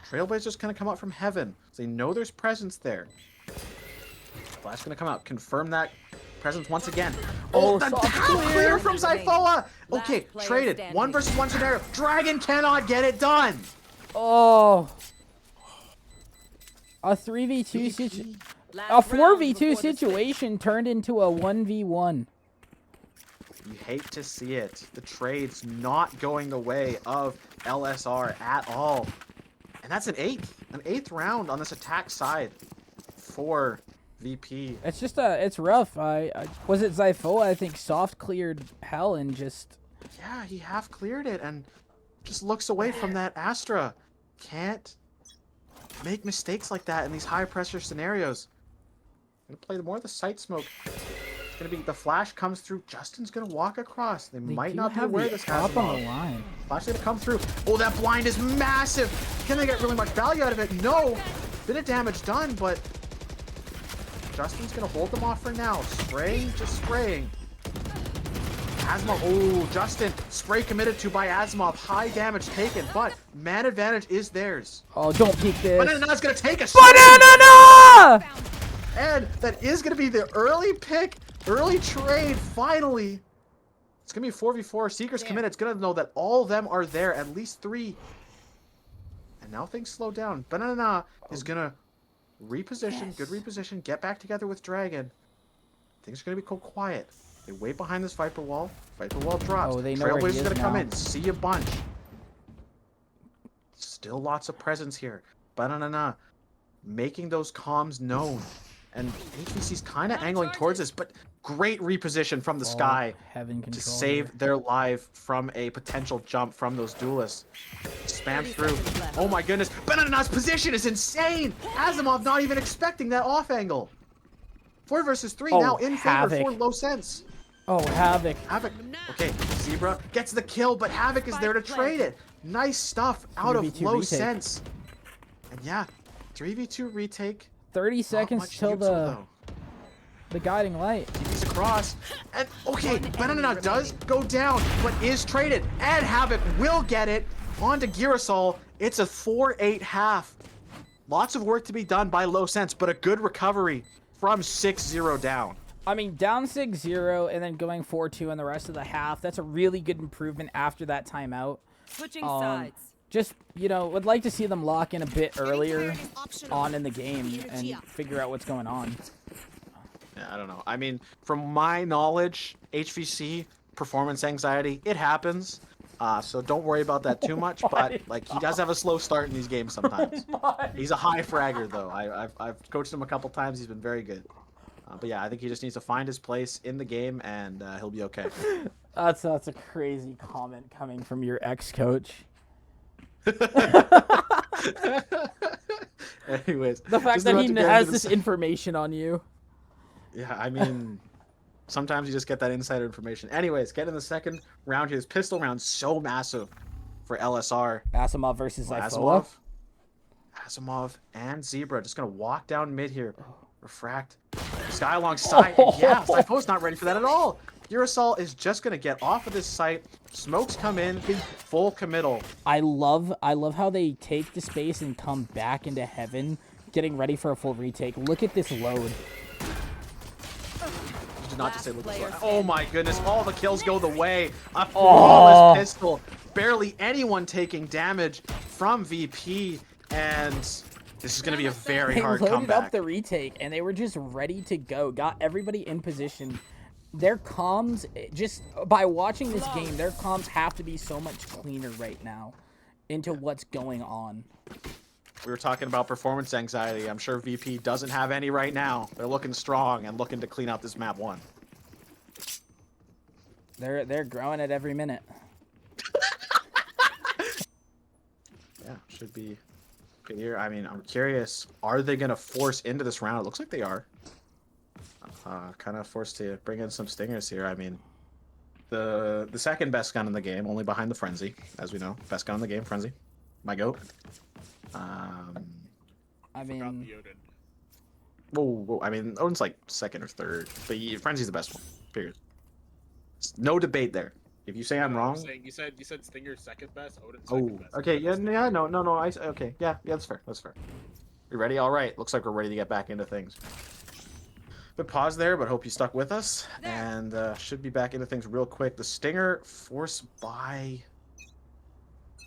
Trailblazer's going to come out from heaven. They know there's presence there. Flash going to come out. Confirm that presence once again. Oh, the clear from Zyphoa. Okay, traded. 1 versus 1 scenario. Dragon cannot get it done. Oh. A 3v2 situation. A 4v2 situation turned into a 1v1. You hate to see it. The trade's not going the way of LSR at all. And that's an eighth round on this attack side for VP. It's just it's rough. Was it Zyphoa? I think soft cleared hell and just. Yeah, he half cleared it and just looks away from that Astra. Can't make mistakes like that in these high pressure scenarios. Gonna play more of the sight smoke. It's gonna be the flash comes through. Justin's gonna walk across. They might not be aware this up on the Asimov. line. Flash is gonna come through. Oh, that blind is massive. Can they get really much value out of it? No. Bit of damage done, but Justin's gonna hold them off for now. Spraying, just spraying. Asimov, oh, Justin, spray committed to by Asimov. High damage taken, but man advantage is theirs. Oh, don't peek this. Banana's gonna take a Banana! and that is gonna be the early pick, early trade, finally. It's gonna be 4v4, Seekers committed. It's gonna know that all of them are there, at least 3. And now things slow down. Banana is gonna reposition, good reposition, get back together with Dragon. Things are gonna be quiet. They wait behind this Viper wall. Viper wall drops. Oh, they know where he Trailblazer's is gonna come now. in. See a bunch. Still lots of presence here. Banana making those comms known. And HBC's kind of angling towards us, but great reposition from the sky Heaven to control save here. their life from a potential jump from those duelists. Spam through. Oh my goodness. Banana's position is insane! Asimov not even expecting that off angle. 4 versus 3 Oh, now in favor Havoc. for Low Sense. Oh, Havoc. Havoc. Okay, Zebra gets the kill, but Havoc is there to trade it. Nice stuff out of 3v2 Low retake. Sense. And yeah, 3v2 retake. 30 Not seconds much till neutral, though. the guiding light. TV's across. And okay, Banana does go down, but is traded. And Havoc will get it onto Girasol. It's a 4-8 half. Lots of work to be done by Low Sense, but a good recovery from 6-0 down. I mean, down 6-0 and then going 4-2 in the rest of the half. That's a really good improvement after that timeout. Switching sides. Just, would like to see them lock in a bit earlier on in the game and figure out what's going on. Yeah, I don't know. I mean, from my knowledge, HVC, performance anxiety, it happens. So don't worry about that too much. But like, he does have a slow start in these games sometimes. He's a high fragger though. I've coached him a couple times. He's been very good. But yeah, I think he just needs to find his place in the game, and he'll be okay. That's a crazy comment coming from your ex-coach. Anyways, The fact just that about he to get has into this the information on you. Yeah, I mean, sometimes you just get that insider information. Anyways, get in the second round here. This pistol round so massive for LSR. Asimov versus Zyphoa. Asimov and Zebra just gonna walk down mid here. Refract. This guy alongside. Yeah, Zyphoa's not ready for that at all. Girasol is just gonna get off of this site. Smokes come in, full committal. I love how they take the space and come back into heaven, getting ready for a full retake. Look at this load. Not to say look at this. Oh my goodness, all the kills go the way. A flawless pistol. Barely anyone taking damage from VP, and this is going to be a very hard They loaded comeback. up the retake, and they were just ready to go. Got everybody in position. Their comms, just by watching this game, their comms have to be so much cleaner right now into what's going on. We were talking about performance anxiety. I'm sure VP doesn't have any right now. They're looking strong and looking to clean out this map 1. They're growing it every minute. Yeah, should be good here. I mean, I'm curious. Are they going to force into this round? It looks like they are. Kind of forced to bring in some stingers here. I mean, the second best gun in the game, only behind the Frenzy, as we know. Best gun in the game, Frenzy. My goat. I mean, Whoa, I mean, Odin's like second or third, but Frenzy's the best one. Period. No debate there. If you say I'm wrong. You said Stinger's second best. Odin's Oh, second best. okay, yeah, no. Okay, yeah, that's fair. You ready? All right. Looks like we're ready to get back into things. But pause there, but hope you stuck with us, and should be back into things real quick. The Stinger force buy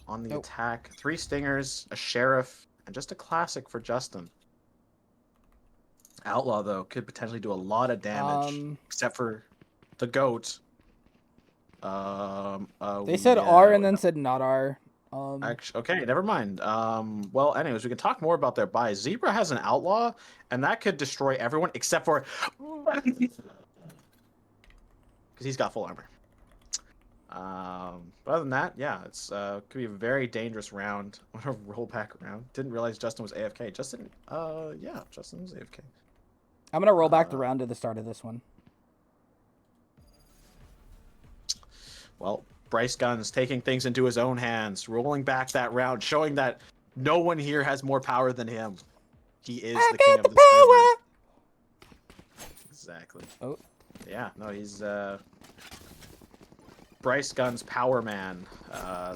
on the attack. 3 Stingers, a Sheriff, and just a classic for Justin. Outlaw, though, could potentially do a lot of damage, except for the GOAT. They said yeah. R and then said not R. Actually, okay, never mind. Well, anyways, we can talk more about their buys. Zebra has an outlaw, and that could destroy everyone except for because he's got full armor. But other than that, yeah, it's could be a very dangerous round. I'm gonna roll back around. Didn't realize Justin was AFK. Justin, yeah, Justin was AFK. I'm gonna roll back the round to the start of this one. Well, brycegunz taking things into his own hands, rolling back that round, showing that no one here has more power than him. He is the king of the power. Exactly. Oh. Yeah, no, he's brycegunz Power Man,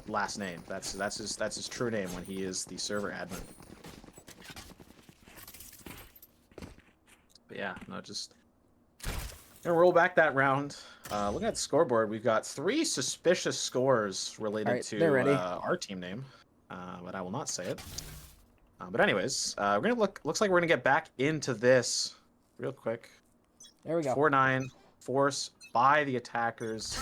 last name. That's his true name when he is the server admin. But yeah, no, just gonna roll back that round. Looking at the scoreboard, we've got 3 suspicious scores related to our team name, but I will not say it. But anyways, we're gonna looks like we're gonna get back into this real quick. There we go. 4-9 force by the attackers.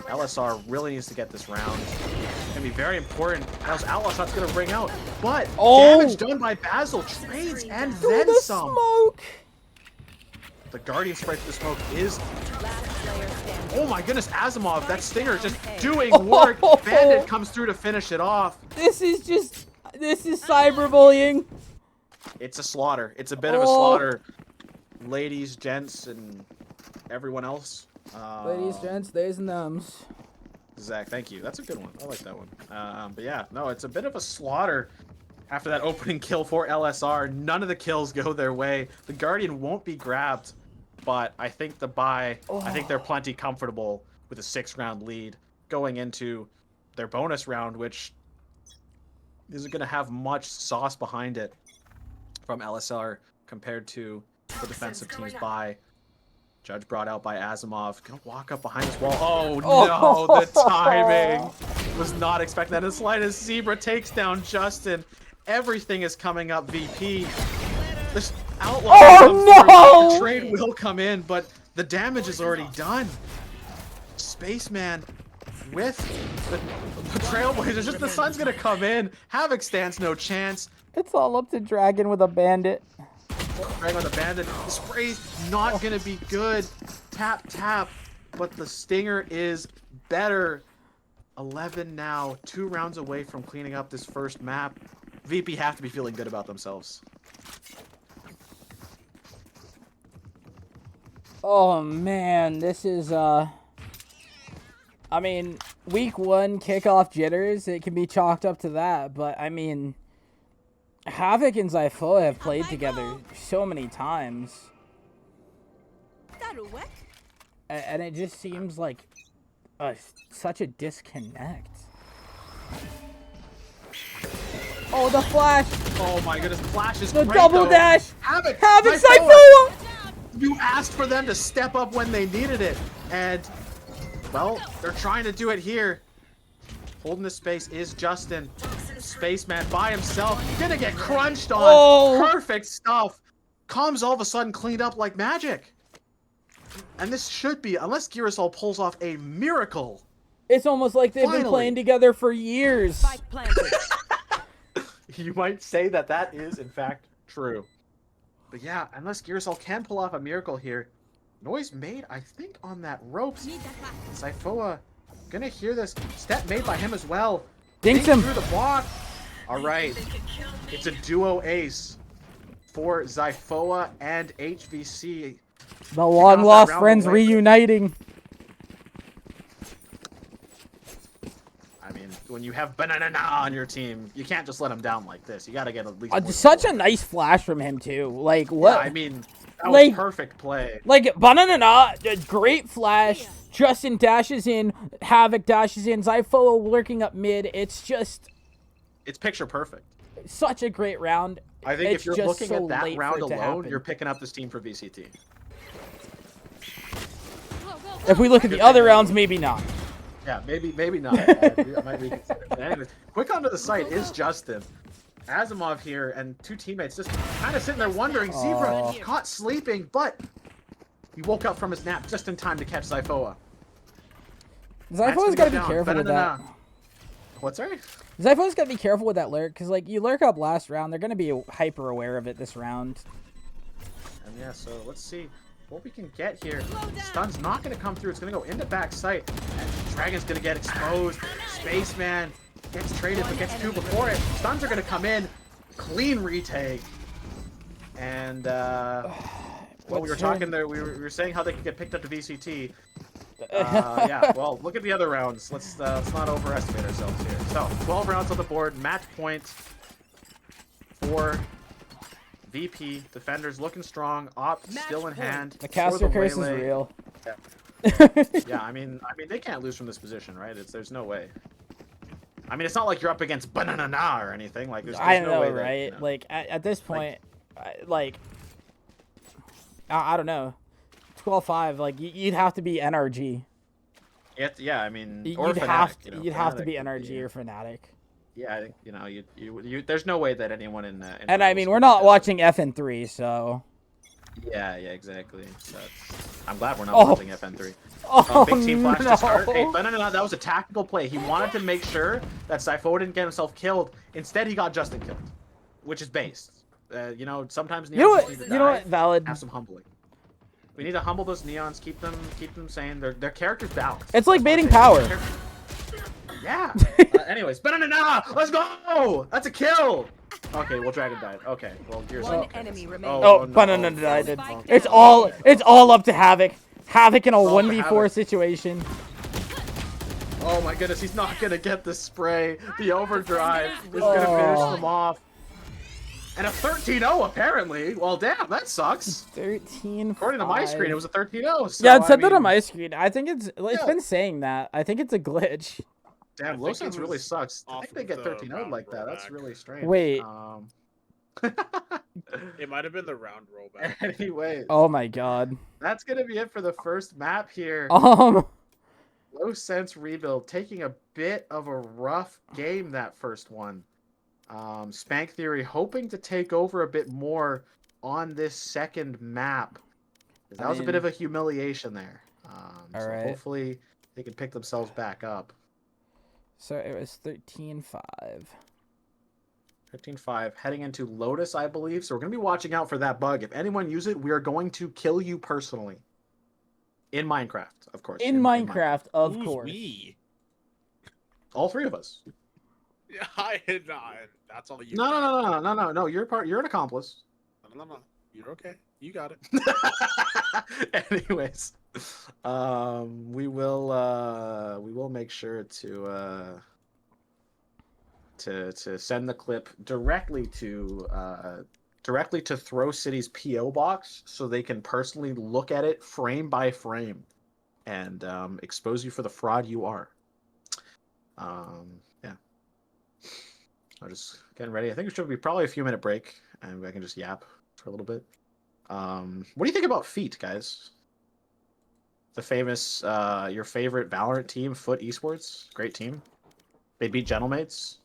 LSR really needs to get this round. It's gonna be very important. How's Outlaw Shot's gonna bring out, but damage done by Basil trades and then some. Smoke. The Guardian spray to the smoke is. Oh my goodness, Asimov, that stinger just doing work. Bandit comes through to finish it off. This is cyberbullying. It's a slaughter. It's a bit of a slaughter. Ladies, gents, and everyone else. Ladies, gents, theys and thems. Zach, thank you. That's a good one. I like that one. But yeah, no, it's a bit of a slaughter after that opening kill for LSR. None of the kills go their way. The Guardian won't be grabbed, but I think I think they're plenty comfortable with a 6-round lead going into their bonus round, which isn't going to have much sauce behind it from LSR compared to the defensive team's buy. Judge brought out by Asimov. Gonna walk up behind this wall. Oh no, the timing. Was not expecting that. As light as Zebra takes down Justin. Everything is coming up VP. This outlaw comes through. The trade will come in, but the damage is already done. Spaceman with the Trailblazers. Just the sun's gonna come in. Havoc stands no chance. It's all up to Dragon with a bandit. Dragon with a bandit. The spray's not gonna be good. Tap, tap. But the stinger is better. 11 now. 2 rounds away from cleaning up this first map. VP have to be feeling good about themselves. Oh man, this is I mean, week 1 kickoff jitters, it can be chalked up to that, but I mean, Havoc and Zyphoa have played together so many times. And it just seems like such a disconnect. Oh, the flash! Oh my goodness, flash is the great, double though. dash! Havoc Zyphoa! You asked for them to step up when they needed it, and well, they're trying to do it here. Holding the space is Justin. Spaceman by himself, gonna get crunched on. Oh. Perfect stuff. Comms all of a sudden cleaned up like magic. And this should be, unless Girasol pulls off a miracle. It's almost like they've been playing together for years. You might say that that is, in fact, true. But yeah, unless Girasol can pull off a miracle here. Noise made, I think, on that ropes. Zyphoa gonna hear this. Step made by him as well. Dinks him through the block. All right, it's a duo ace for Zyphoa and HVC. The long lost friends reuniting. I mean, when you have Banana on your team, you can't just let him down like this. You got to get at least such a nice flash from him too. Like what? Yeah, I mean, that was perfect play. Like Banana, great flash. Justin dashes in, Havoc dashes in, Zyphoa lurking up mid. It's picture perfect. Such a great round. I think if you're looking at that round alone, you're picking up this team for VCT. If we look at the other rounds, maybe not. Yeah, maybe not. Might reconsider. But anyways, quick onto the site is Justin. Asimov here and 2 teammates just kind of sitting there wondering. Zebra caught sleeping, but he woke up from his nap just in time to catch Zyphoa. Zypho's got to be careful with that. What's that? Zypho's got to be careful with that lurk, because, like, you lurk up last round, they're going to be hyper aware of it this round. And yeah, so let's see what we can get here. Stun's not going to come through. It's going to go into back sight. And Dragon's going to get exposed. Spaceman gets traded, but gets two before it. Stuns are going to come in. Clean retake. And, well, we were talking there. We were saying how they could get picked up to VCT. Yeah, well, look at the other rounds. Let's not overestimate ourselves here. So, 12 rounds on the board. Match point for VP. Defenders looking strong. Op still in hand. The caster curse is real. Yeah, I mean, they can't lose from this position, right? There's no way. I mean, it's not like you're up against Banana or anything. Like, there's I no know, way right? that, you know, like at this point, I don't know. 12-5, like you'd have to be NRG. Yeah, I mean, You'd or Fnatic, you'd have to be Fnatic would NRG or Fnatic. Yeah, I think you there's no way that anyone in and I mean, we're not watching FN3, so. Yeah, exactly. So I'm glad we're not Oh. watching FN3. Oh, Big team flash to start. no. Hey, but no, that was a tactical play. He wanted to make sure that Sypho didn't get himself killed. Instead, he got Justin killed, which is based. You know, sometimes Neons need to die. You know what? Valid. Have some humbling. We need to humble those Neons. Keep them sane. Their character's balanced. It's like baiting power. Yeah. Anyways, Banana, let's go. That's a kill. Okay, well, Dragon died. Okay, well, here's One enemy remains. Oh, Banana died. It's all up to Havoc. Havoc in a 1v4 Havoc. situation. Oh my goodness, he's not gonna get the spray. The overdrive is gonna finish them off. And a 13-0 apparently. Well, damn, that sucks. 13. According to my screen, it was a 13-0. So, Yeah, it said that I on mean, my screen. I think it's been saying that. I think it's a glitch. Damn, I low think sense it really was sucks. I off think they of get the 13-0 round like that. That's rollback. really strange. Wait. It might have been the round rollback. Anyway, Oh my god. that's gonna be it for the first map here. Low sense rebuild, taking a bit of a rough game that first one. Spank Theory hoping to take over a bit more on this second map. That was a bit of a humiliation there. So right. hopefully they can pick themselves back up. So it was 13-5. 13-5, heading into Lotus, I believe. So we're going to be watching out for that bug. If anyone uses it, we are going to kill you personally. In Minecraft, of course. In Minecraft, of Who's course. me? All three of us. Yeah, that's all you. No. You're an accomplice. No. You're okay. You got it. Anyways, we will make sure to send the clip directly to Throw City's PO box so they can personally look at it frame by frame and expose you for the fraud you are. Yeah. I'm just getting ready. I think it should be probably a few minute break and I can just yap for a little bit. What do you think about Feet, guys? The famous, your favorite Valorant team, Foot Esports, great team. They beat Gentlemates.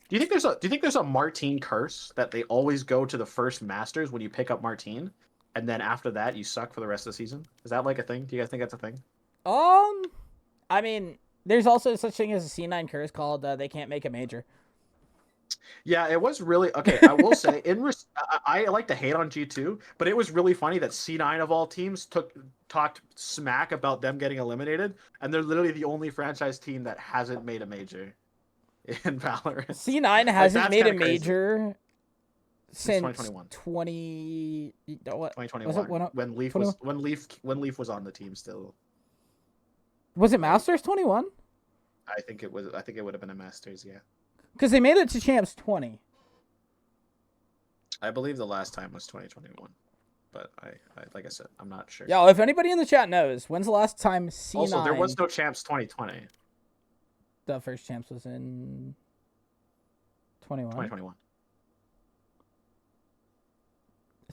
Do you think there's a Martine curse that they always go to the first Masters when you pick up Martine, and then after that you suck for the rest of the season? Is that like a thing? Do you guys think that's a thing? I mean, there's also such thing as a C9 curse called they can't make a major. Yeah, it was really okay. I will say, I like to hate on G2, but it was really funny that C9 of all teams talked smack about them getting eliminated, and they're literally the only franchise team that hasn't made a major in Valorant. C9 hasn't made a crazy. major since 2021. 2021 when Leaf was on the team still. Was it Masters 21? I think it would have been a Masters, yeah. Because they made it to Champs 20. I believe the last time was 2021, but I like I said, I'm not sure. Yeah, if anybody in the chat knows, when's the last time C9? Also, there was no Champs 2020. The first Champs was in 2021.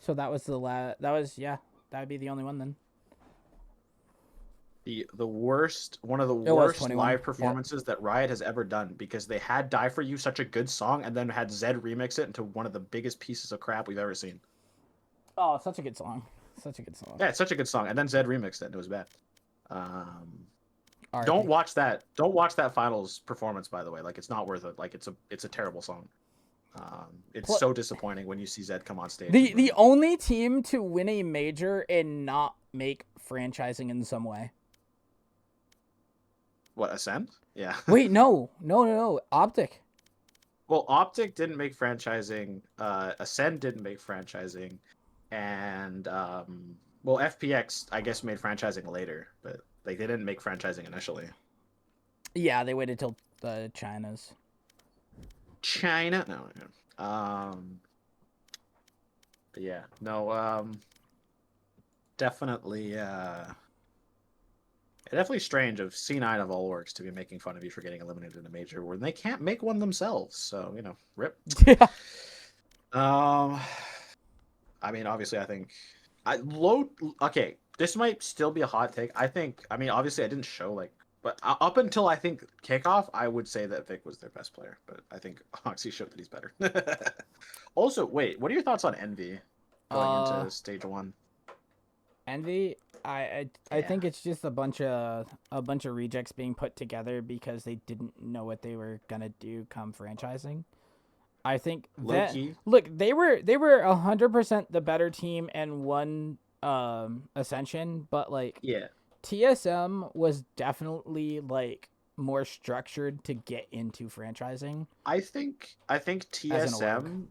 So that was that would be the only one then. The worst, one of the It was worst 21, live performances that Riot has ever done, because they had Die For You, such a good song, and then had Zed remix it into one of the biggest pieces of crap we've ever seen. Oh, such a good song. Such a good song. Yeah, it's such a good song, and then Zed remixed it, and it was bad. Don't watch that. Don't watch that finals performance. By the way, like it's not worth it. Like it's a terrible song. It's so disappointing when you see Zed come on stage. The only team to win a major and not make franchising in some way. What, Ascend? Yeah. Wait, no. Optic. Well, Optic didn't make franchising. Ascend didn't make franchising, and well, FPX I guess made franchising later, but like they didn't make franchising initially. Yeah, they waited till the China's. China? No. But yeah, no. Definitely. Definitely strange of C9 of all orgs to be making fun of you for getting eliminated in a major when they can't make one themselves. So rip. Yeah. I mean, obviously, I think Okay, this might still be a hot take. I mean, obviously, I didn't show but up until I think Kickoff, I would say that Vic was their best player. But I think Oxy showed that he's better. Also, wait, what are your thoughts on Envy going into stage 1? Envy, I think it's just a bunch of rejects being put together because they didn't know what they were gonna do come franchising. I think that look, they were 100% the better team and won Ascension, but TSM was definitely more structured to get into franchising. I think TSM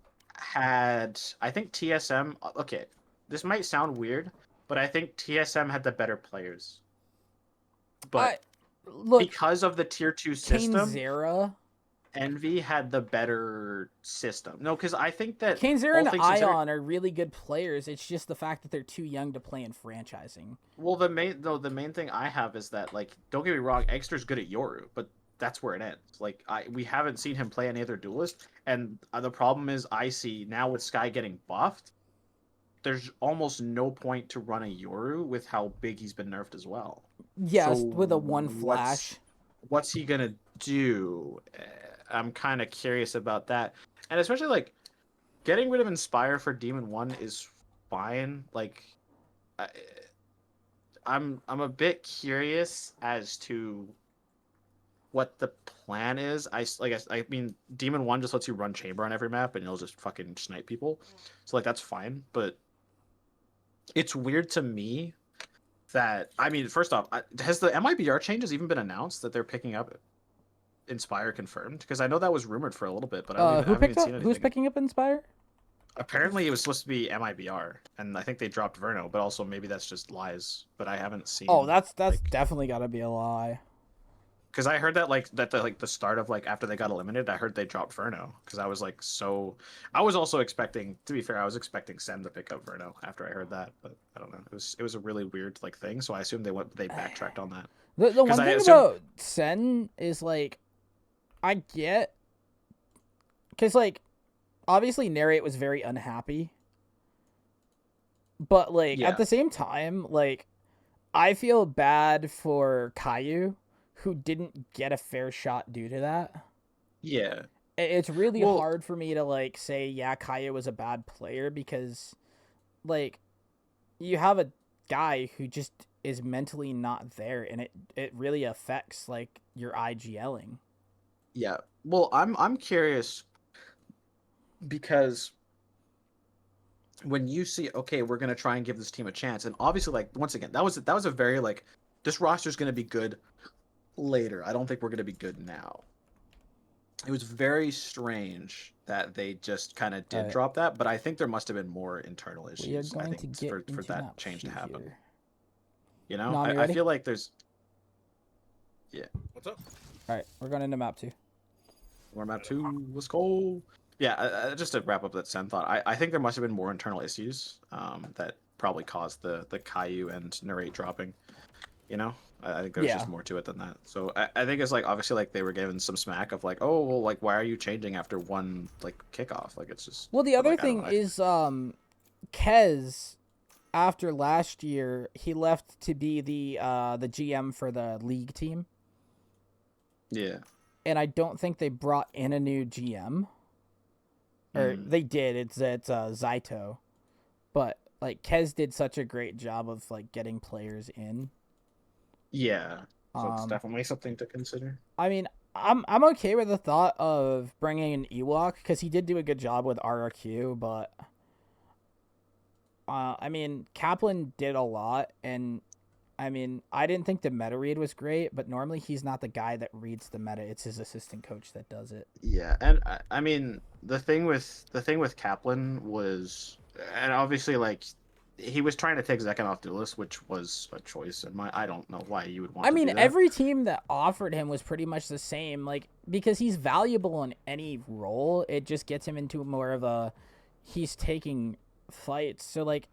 okay, this might sound weird, but I think TSM had the better players. But because of the tier 2 system, Zera, Envy had the better system. No, because I think that Kane Zera and Ion are really good players. It's just the fact that they're too young to play in franchising. Well, the main thing I have is that don't get me wrong, Exter's good at Yoru, but that's where it ends. We haven't seen him play any other duelist, and the problem is I see now with Sky getting buffed, there's almost no point to run a Yoru with how big he's been nerfed as well. Yes, so with a one flash. What's he gonna do? I'm kind of curious about that, and especially getting rid of Inspire for Demon 1 is fine. I'm a bit curious as to what the plan is. I mean, Demon 1 just lets you run Chamber on every map and you'll just fucking snipe people. So that's fine, but it's weird to me that, I mean, first off, has the MIBR changes even been announced that they're picking up Inspire confirmed? Because I know that was rumored for a little bit, but I haven't even seen anything. Who's picking up Inspire? Apparently it was supposed to be MIBR, and I think they dropped Verno, but also maybe that's just lies, but I haven't seen. Oh, that's definitely gotta be a lie. Because I heard that the start of after they got eliminated, I heard they dropped Verno. Because I was I was also expecting, to be fair, I was expecting Sen to pick up Verno after I heard that, but I don't know. It was a really weird thing, so I assumed they backtracked on that. The one thing about Sen is I get, because obviously Narrate was very unhappy, but at the same time I feel bad for Caillou, who didn't get a fair shot due to that. Yeah. It's really hard for me to say, yeah, Caillou was a bad player, because you have a guy who just is mentally not there, and it really affects your IGLing. Yeah. Well, I'm curious because when you see, okay, we're going to try and give this team a chance, and obviously once again, that was a very this roster's going to be good later. I don't think we're going to be good now. It was very strange that they just kind of did drop that, but I think there must have been more internal issues for that change to happen. Here. You know, I feel like there's... Yeah. What's up? All right, we're going into map 2. We're map 2. Let's go. Yeah, just to wrap up that Sen thought, I think there must have been more internal issues that probably caused the Caillou and Narrate dropping. You know? I think there's just more to it than that. So I think it's obviously they were given some smack of oh, well, why are you changing after one kickoff? It's just... Well, the other thing is Kez, after last year, he left to be the GM for the league team. Yeah. And I don't think they brought in a new GM. Or they did. It's Zaito. But Kez did such a great job of getting players in. Yeah. So it's definitely something to consider. I mean, I'm okay with the thought of bringing an Ewok because he did do a good job with RRQ, but I mean, Kaplan did a lot, and I mean, I didn't think the meta read was great, but normally he's not the guy that reads the meta; it's his assistant coach that does it. Yeah, and I mean the thing with Kaplan was, and obviously like he was trying to take Zekken off Duelist, which was a choice, and I don't know why you would want. I to mean, do that. every team that offered him was pretty much the same, like because he's valuable in any role. It just gets him into more of a he's taking fights. So like,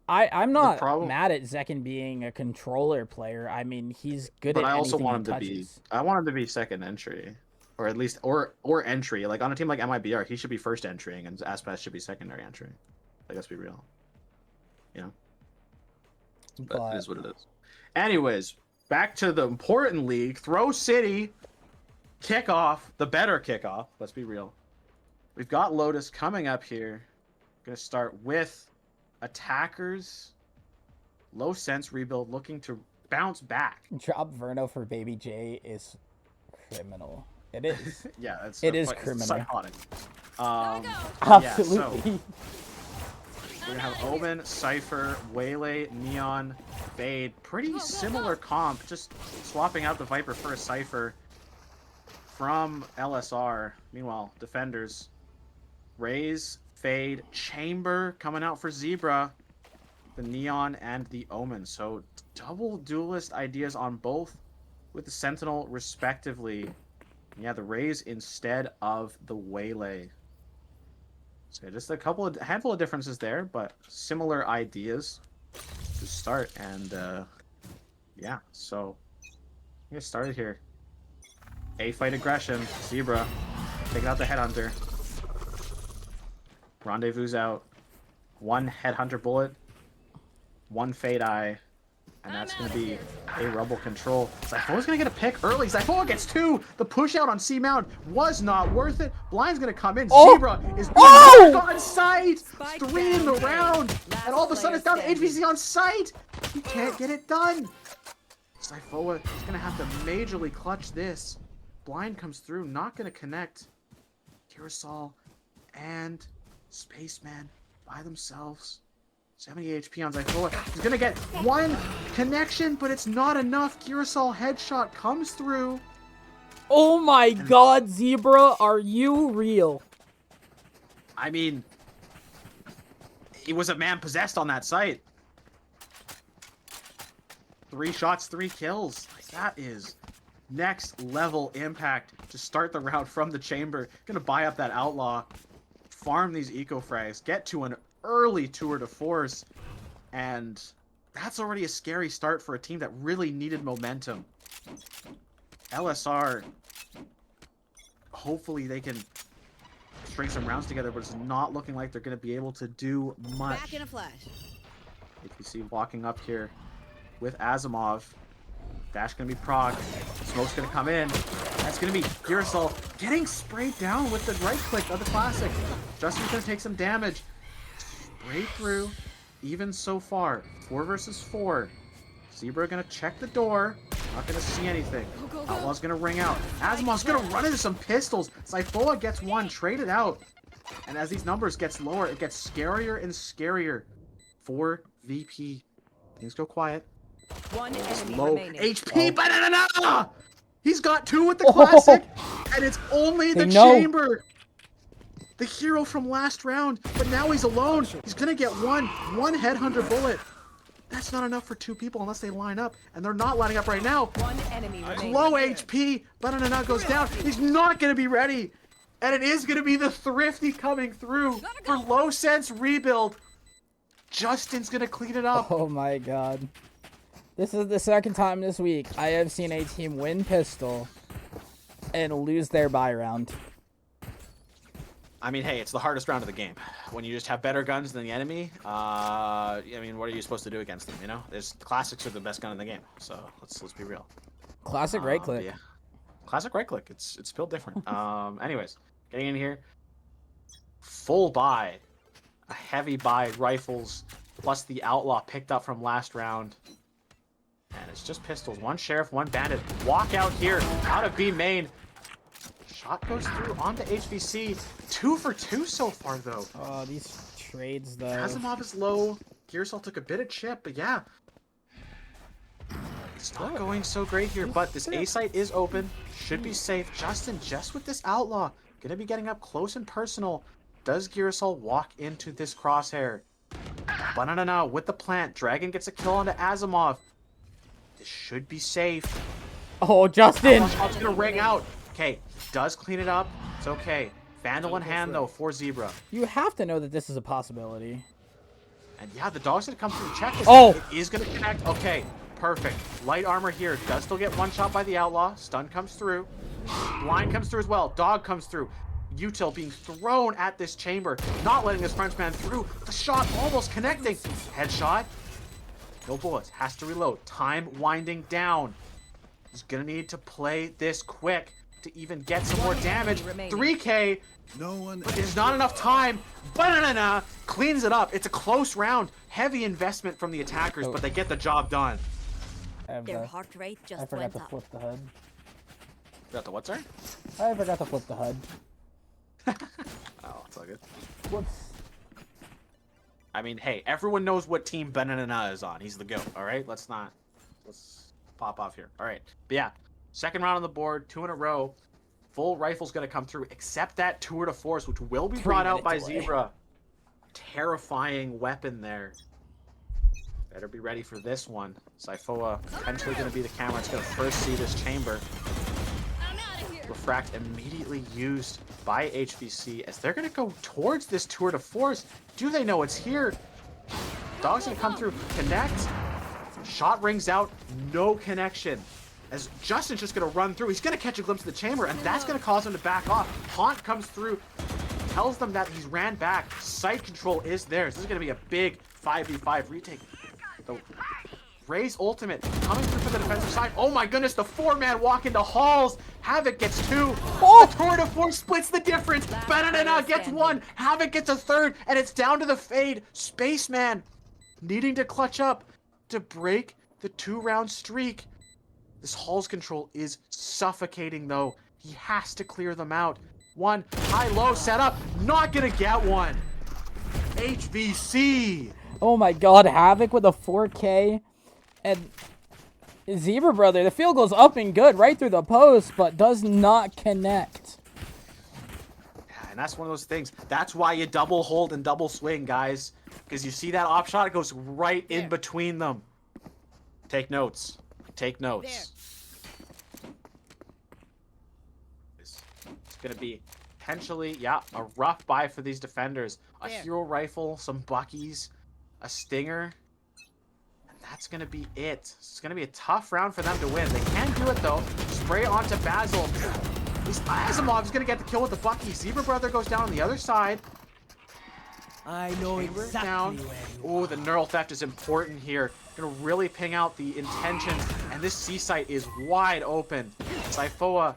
I'm not mad at Zekken being a controller player. I mean, he's good but at I also anything want he him to be. touches. I want him to be second entry, or at least or entry. Like on a team like MIBR, he should be first entering, and Aspas should be secondary entry. Like let's be real. You know. But it is what it is. Anyways, back to the important league. Throw City. Kickoff. The better kickoff. Let's be real. We've got Lotus coming up here. Gonna start with attackers. Low sense rebuild looking to bounce back. Drop Verno for Baby J is criminal. It is. Yeah, it's criminal. psychotic. Absolutely. Yeah, so we're gonna have Omen, Cypher, Waylay, Neon, Fade. Pretty similar comp, just swapping out the Viper for a Cypher from LSR. Meanwhile, defenders, Raze, Fade, Chamber coming out for Zebra, the Neon and the Omen. So double duelist ideas on both with the Sentinel respectively. Yeah, the Raze instead of the Waylay. So just a handful of differences there, but similar ideas to start. And yeah, so get started here. A fight aggression, Zebra taking out the Headhunter. Rendezvous out. One Headhunter bullet, one Fade Eye, and that's going to be a Rebel control. Zyphoa's going to get a pick early. Zyphoa gets two. The push out on C-Mount was not worth it. Blind's going to come in. Zebra is on site. 3 in the round. And all of a sudden it's down to HPC on site. He can't get it done. Zyphoa is going to have to majorly clutch this. Blind comes through, not going to connect. Curacao and Spaceman by themselves. 70 HP on Zyphoa. He's gonna get one connection, but it's not enough. Curacao headshot comes through. Oh my god, Zebra, are you real? I mean, he was a man possessed on that site. 3 shots, 3 kills. That is next level impact to start the round from the chamber. Gonna buy up that outlaw, farm these eco frags, get to an early tour de force, and that's already a scary start for a team that really needed momentum. LSR, hopefully they can string some rounds together, but it's not looking like they're going to be able to do much. Back in a flash. APC walking up here with Asimov. Dash going to be prog. Smoke's going to come in. That's going to be Curacao getting sprayed down with the right click of the classic. Justin's going to take some damage. Sprayed through. Even so far. 4 versus 4. Zebra going to check the door. Not going to see anything. Outlaw's going to ring out. Asimov's going to run into some pistols. Zyphoa gets one traded out. And as these numbers gets lower, it gets scarier and scarier for VP. Things go quiet. One enemy Low remaining. HP, banana! He's got 2 with the classic, and it's only the chamber. The hero from last round, but now he's alone. He's gonna get one headhunter bullet. That's not enough for 2 people unless they line up, and they're not lining up right now. One enemy remaining. Low HP, banana goes down. He's not gonna be ready, and it is gonna be the Thrifty coming through for low sense rebuild. Justin's gonna clean it up. Oh my god. This is the second time this week I have seen a team win pistol and lose their buy round. I mean, hey, it's the hardest round of the game. When you just have better guns than the enemy, I mean, what are you supposed to do against them, you know? Classics are the best gun in the game, so let's be real. Classic right click. Yeah. Classic right click. It's built different. Anyways, getting in here. Full buy. A heavy buy, rifles, plus the outlaw picked up from last round. And it's just pistols. One sheriff, one bandit. Walk out here, out of B main. Shot goes through onto HVC. 2 for 2 so far, though. Oh, these trades, though. Asimov is low. Gearsol took a bit of chip, but yeah. It's not going so great here, but this A site is open. Should be safe. Justin, just with this outlaw, gonna be getting up close and personal. Does Gearsol walk into this crosshair? Banana with the plant. Dragon gets a kill onto Asimov. This should be safe. Oh, Justin! Asimov gonna ring out. Okay, does clean it up. It's okay. Vandal in hand, though, for Zebra. You have to know that this is a possibility. And yeah, the dog's gonna come through the check. Oh! It is gonna connect. Okay, perfect. Light armor here. Does still get one shot by the outlaw. Stun comes through. Blind comes through as well. Dog comes through. Util being thrown at this chamber. Not letting this Frenchman through. The shot almost connecting. Headshot. No bullets. Has to reload. Time winding down. He's gonna need to play this quick to even get some more damage. 3K. But there's not enough time. Banana cleans it up. It's a close round. Heavy investment from the attackers, but they get the job done. Their heart rate just I forgot went to up. flip the HUD. Got the what, sir? I forgot to flip the HUD. Oh, it's all good. Whoops. I mean, hey, everyone knows what team Banana is on. He's the GOAT, all right? Let's pop off here. All right. But yeah, second round on the board, 2 in a row. Full rifle's going to come through, except that tour de force, which will be brought out by Zebra. Terrifying weapon there. Better be ready for this one. Syphoa potentially going to be the camera. It's going to first see this chamber. Refract immediately used by HVC as they're going to go towards this tour de force. Do they know it's here? Dog's going to come through, connect. Shot rings out, no connection. As Justin's just going to run through. He's going to catch a glimpse of the chamber, and that's going to cause him to back off. Haunt comes through, tells them that he's ran back. Sight control is theirs. This is going to be a big 5v5 retake. The Ray's ultimate coming through for the defensive side. Oh my goodness, the 4-man walk into Halls. Havoc gets 2. Oh! The tour de force splits the difference. Banana gets 1. Havoc gets a 3rd, and it's down to the fade. Spaceman needing to clutch up to break the 2-round streak. This Hall's control is suffocating, though. He has to clear them out. 1 high-low setup. Not gonna get one. HVC. Oh my god, Havoc with a 4K. And Zebra Brother, the field goes up and good right through the post, but does not connect. Yeah, and that's one of those things. That's why you double hold and double swing, guys. Because you see that op shot, it goes right in between them. Take notes. Take notes. It's going to be potentially, yeah, a rough buy for these defenders. A hero rifle, some Buckies, a Stinger. And that's going to be it. It's going to be a tough round for them to win. They can do it, though. Spray onto Basil. Asimov's going to get the kill with the Bucky. Zebra Brother goes down on the other side. I know exactly where you Oh, the neural theft is important here. Gonna really ping out the intentions, and this C site is wide open. Syphoa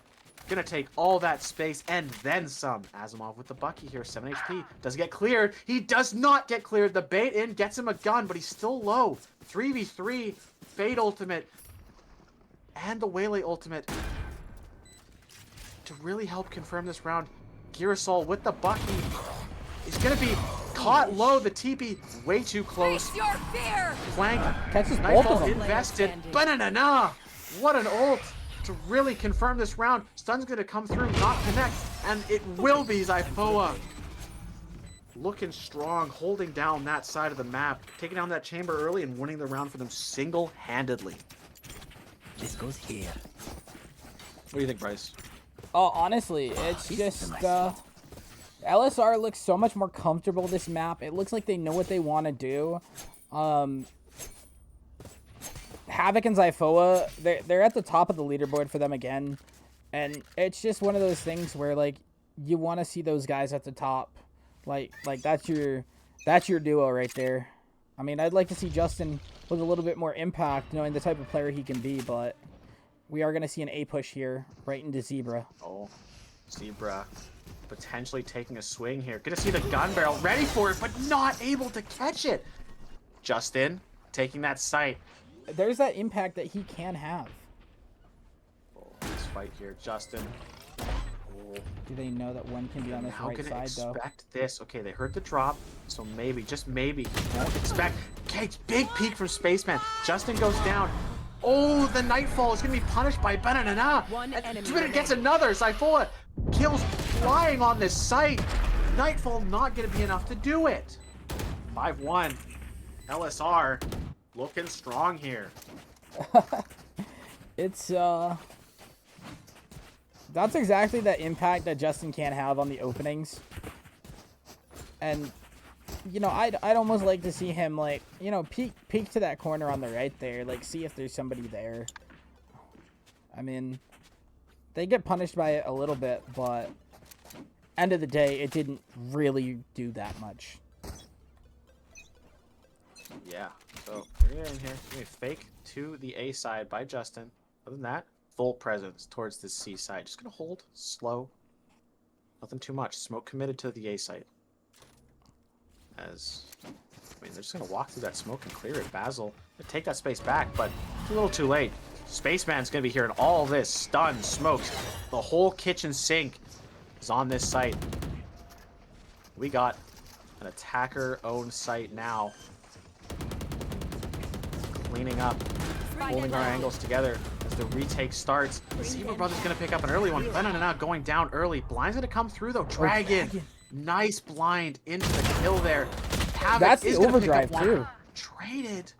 gonna take all that space and then some. Asimov with the Bucky here, 7 HP. Does get cleared. He does not get cleared. The bait in gets him a gun, but he's still low. 3v3, Fade ultimate, and the Waylay ultimate to really help confirm this round. Gearsol with the Bucky is gonna be caught low. The TP way too close. Face your fear. Flank. Catches both Nightfall of them. invested. Banana. What an ult to really confirm this round. Stun's gonna come through, not connect, and it will be Syphoa. Looking strong, holding down that side of the map, taking down that chamber early and winning the round for them single-handedly. This goes here. What do you think, Bryce? Oh, honestly, it's just LSR looks so much more comfortable this map. It looks like they know what they want to do. Havoc and Syphoa, they're at the top of the leaderboard for them again. And it's just one of those things where, like, you want to see those guys at the top. Like that's your duo right there. I mean, I'd like to see Justin with a little bit more impact, knowing the type of player he can be, but we are going to see an A push here right into Zebra. Oh, Zebra potentially taking a swing here. Gonna see the gun barrel, ready for it, but not able to catch it. Justin taking that sight. there's that impact that he can have. This fight here, Justin. Do they know that one can be on this How right can side, though? expect this? Okay, they heard the drop, so maybe, just maybe, won't expect. Okay, big peek from Spaceman. Justin goes down. Oh, the Nightfall is going to be punished by Banana. One enemy Twitter gets another. Syphoa kills flying on this site. Nightfall not going to be enough to do it. 5-1. LSR looking strong here. It's, that's exactly the impact that Justin can't have on the openings. And, you know, I'd almost like to see him, like, you know, peek to that corner on the right there. Like, see if there's somebody there. I mean, they get punished by it a little bit, but end of the day, it didn't really do that much. Yeah, so we're in here. We're fake to the A side by Justin. Other than that, full presence towards the C side. Just gonna hold slow. Nothing too much. Smoke committed to the A site. As I mean, they're just gonna walk through that smoke and clear it. Basil gonna take that space back, but it's a little too late. Spaceman's gonna be hearing all this stun, smokes. The whole kitchen sink is on this site. We got an attacker-owned site now. Cleaning up, holding our angles together as the retake starts. The Zebra Brother's going to pick up an early one. Banana going down early. Blind's going to come through, though. Dragon. Nice blind into the kill there. Havoc That's is the gonna pick up overdrive, one. too. Traded.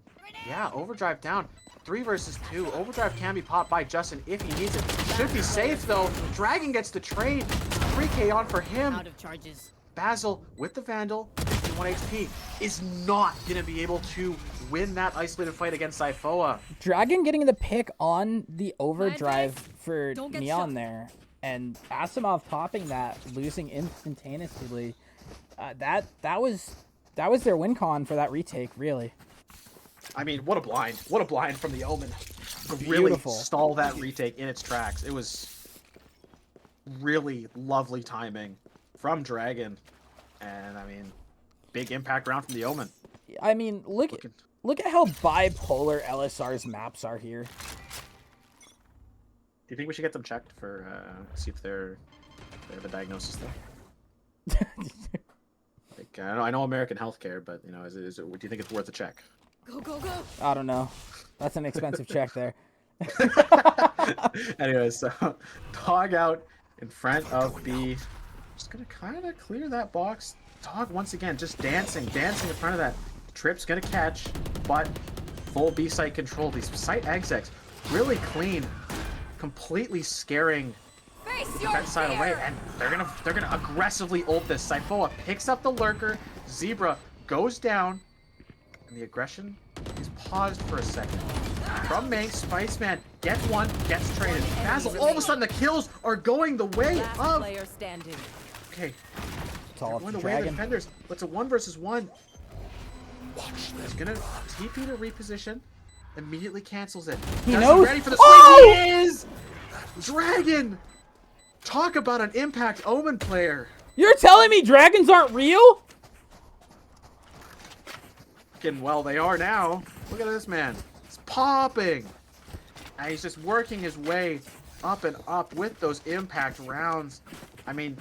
Yeah, overdrive down. 3 versus 2. Overdrive can be popped by Justin if he needs it. Should be safe, though. Dragon gets the trade. 3K on for him. Out of charges. Basil with the Vandal, 51 HP, is not going to be able to win that isolated fight against Syphoa. Dragon getting the pick on the overdrive for Don't get Neon shot. there, and Asimov popping that, losing instantaneously. That was their win con for that retake, really. I mean, what a blind. What a blind from the Omen. To really Beautiful. stall that retake in its tracks. It was really lovely timing from Dragon. And, I mean, big impact round from the Omen. I mean, look at how bipolar LSR's maps are here. Do you think we should get them checked for, see if they have a diagnosis there? Like, I know American healthcare, but, you know, do you think it's worth a check? Go, go, go. I don't know. That's an expensive check there. Anyways, so Dog out in front of B. Just gonna kind of clear that box. Dog once again just dancing in front of that. Trip's gonna catch, but full B site control. These site execs really clean, completely scaring Face the your defense side away, fear. and they're gonna aggressively ult this. Syphoa picks up the lurker. Zebra goes down, and the aggression is paused for a second. From Mank, Spiceman gets one, gets traded. Basil, all of a sudden the kills are going the way Last of. player standing. Okay, It's all up going to the way of the Dragon. defenders. But it's a 1 versus 1. He's gonna TP to reposition. Immediately cancels it. He Does knows. ready for the swing. Oh! He is. Dragon. Talk about an impact Omen player. You're telling me dragons aren't real? Well, they are now. Look at this man. He's popping. And he's just working his way up and up with those impact rounds. I mean,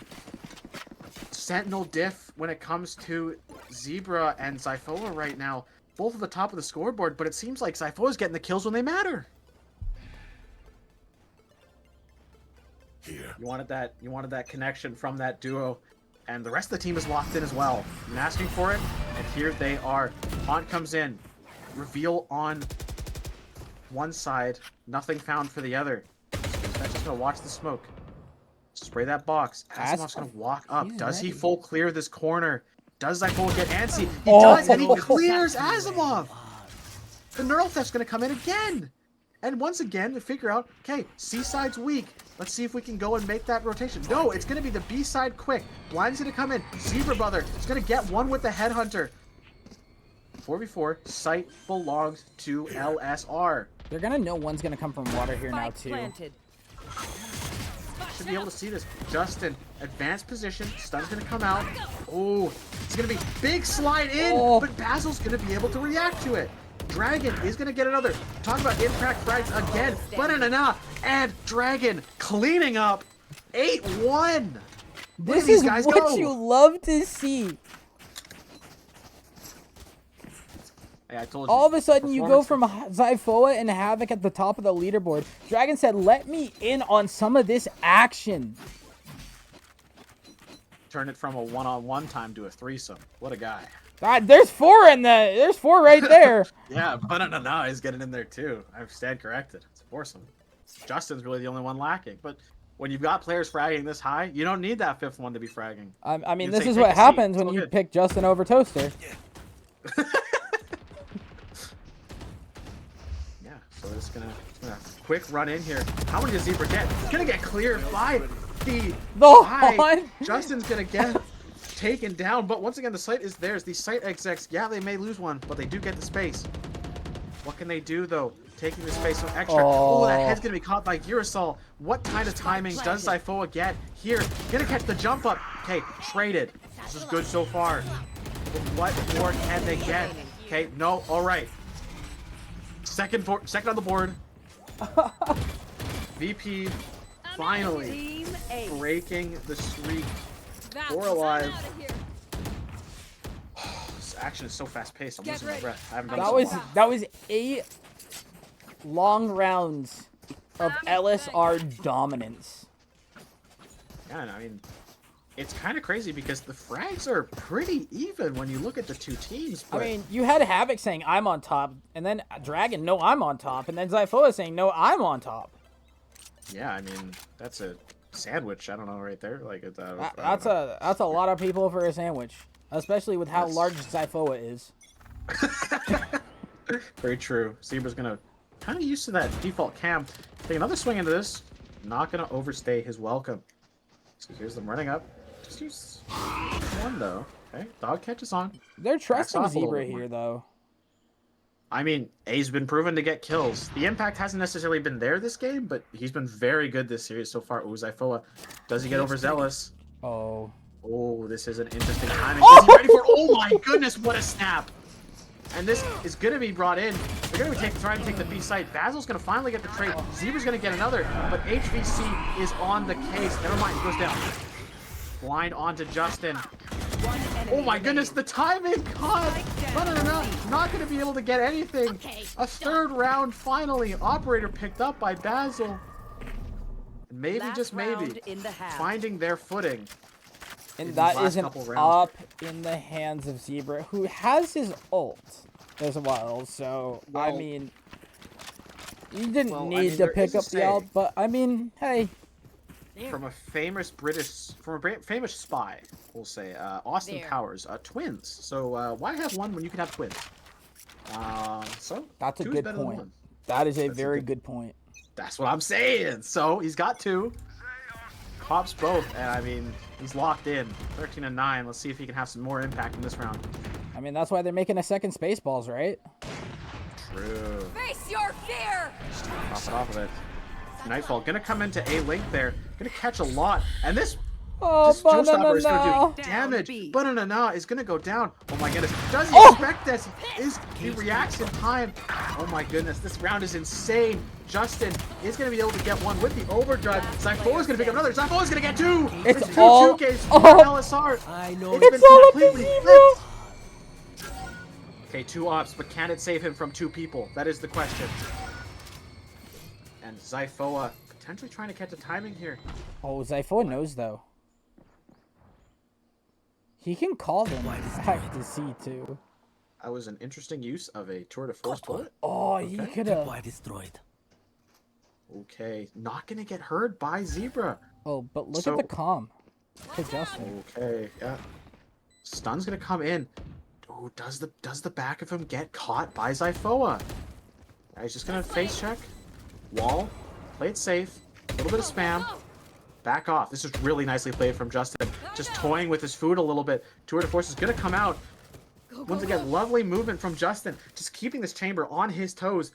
Sentinel diff when it comes to Zebra and Syphoa right now. Both at the top of the scoreboard, but it seems like Syphoa's getting the kills when they matter. Here. You wanted that connection from that duo. And the rest of the team is locked in as well. I'm asking for it, and here they are. Haunt comes in. Reveal on one side. Nothing found for the other. That's just going to watch the smoke. Spray that box. Asimov's going to walk up. He's Does he ready. full clear this corner? Does Zyphoa get antsy? He Oh. does, and he clears Asimov. The Neural Theft's going to come in again. And once again, to figure out, okay, C side's weak. Let's see if we can go and make that rotation. No, it's going to be the B side quick. Blind's going to come in. Zebra Brother is going to get one with the Headhunter. 4v4, site belongs to LSR. They're gonna know one's gonna come from water here now Spike too. planted. Should be able to see this. Justin, advanced position. Stun's going to come out. Oh, it's going to be big slide in, Oh. but Basil's going to be able to react to it. Dragon is going to get another. Talk about impact frags again. Banana and Dragon cleaning up 8-1. This is what you love to see. Hey, I told you. All of a sudden, you go from Zyphoa and Havoc at the top of the leaderboard. Dragon said, let me in on some of this action. Turn it from a one-on-one time to a threesome. What a guy. There's 4 in the. There's 4 right there. Yeah, Banana is getting in there too. I stand corrected. It's foursome. Justin's really the only one lacking. But when you've got players fragging this high, you don't need that 5th one to be fragging. I mean, this is what happens when you pick Justin over Toaster. Yeah, so it's gonna quick run in here. How many does Zebra get? He's gonna get cleared by the high. Justin's gonna get taken down, but once again, the site is theirs. These site execs, yeah, they may lose one, but they do get the space. What can they do though? Taking the space so extra. Oh, that head's gonna be caught by Girasol. What kind of timing does Zyphoa get here? Gonna catch the jump up. Okay, traded. This is good so far. But what more can they get? Okay, no, all right. Second on the board. VP finally breaking the streak. 4 alive. This action is so fast paced. I'm losing my breath. I haven't done this in a while. That was 8 long rounds of LSR dominance. Yeah, and I mean, it's kind of crazy because the frags are pretty even when you look at the two teams. But... I mean, you had Havoc saying I'm on top, and then Dragon, no, I'm on top, and then Zyphoa saying no, I'm on top. Yeah, I mean, that's a sandwich. I don't know, right there. Like that's a lot of people for a sandwich, especially with how large Zyphoa is. Very true. Zebra's gonna kind of used to that default cam. Take another swing into this. Not gonna overstay his welcome. So here's them running up. Just use one though. Okay, dog catches on. They're trusting Zebra here though. I mean, A's been proven to get kills. The impact hasn't necessarily been there this game, but he's been very good this series so far. Ooh, Zyphoa. Does he get overzealous? Oh. Oh, this is an interesting timing. Is he ready for? Oh my goodness, what a snap! And this is going to be brought in. They're going to try and take the B site. Basil's going to finally get the trade. Zebra's going to get another, but HVC is on the case. Never mind, it goes down. Blind onto Justin. Oh my goodness, the timing! God! Not going to be able to get anything. A 3rd round finally. Operator picked up by Basil. And maybe, just maybe, finding their footing. And that isn't up in the hands of Zebra, who has his ult as well. So, well, I mean, you didn't need to pick up the ult, but I mean, hey. From a famous famous spy, we'll say, Austin Powers, twins. So why have one when you can have twins? So that's a good point. That is a very good point. That's what I'm saying. So he's got 2. Pops both, and I mean, he's locked in. 13-9. Let's see if he can have some more impact in this round. I mean, that's why they're making a second Spaceballs, right? True. Face your fear. Pop it off of it. Nightfall gonna come into A link there. Gonna catch a lot, and this Showstopper is gonna do damage. Banana is gonna go down. Oh my goodness! Does he expect this? He reacts in time. Oh my goodness! This round is insane. Justin is gonna be able to get one with the overdrive. Zyphoa is gonna pick up another. Zyphoa is gonna get 2. It's two all 2Ks for LSR. I know it's been completely flipped. Okay, 2 ops, but can it save him from 2 people? That is the question. And Zyphoa potentially trying to catch the timing here. Oh, Zyphoa knows though. He can call them back to C2. That was an interesting use of a tour de force bullet. Oh, he could have. Destroyed. Okay, not gonna get heard by Zebra. Oh, but look at the comm. To Justin. Okay, yeah. Stun's gonna come in. Oh, does the back of him get caught by Zyphoa? He's just gonna face check. Wall. Play it safe. A little bit of spam. Back off. This is really nicely played from Justin. Just toying with his food a little bit. Tour de force is gonna come out. Once again, lovely movement from Justin. Just keeping this chamber on his toes.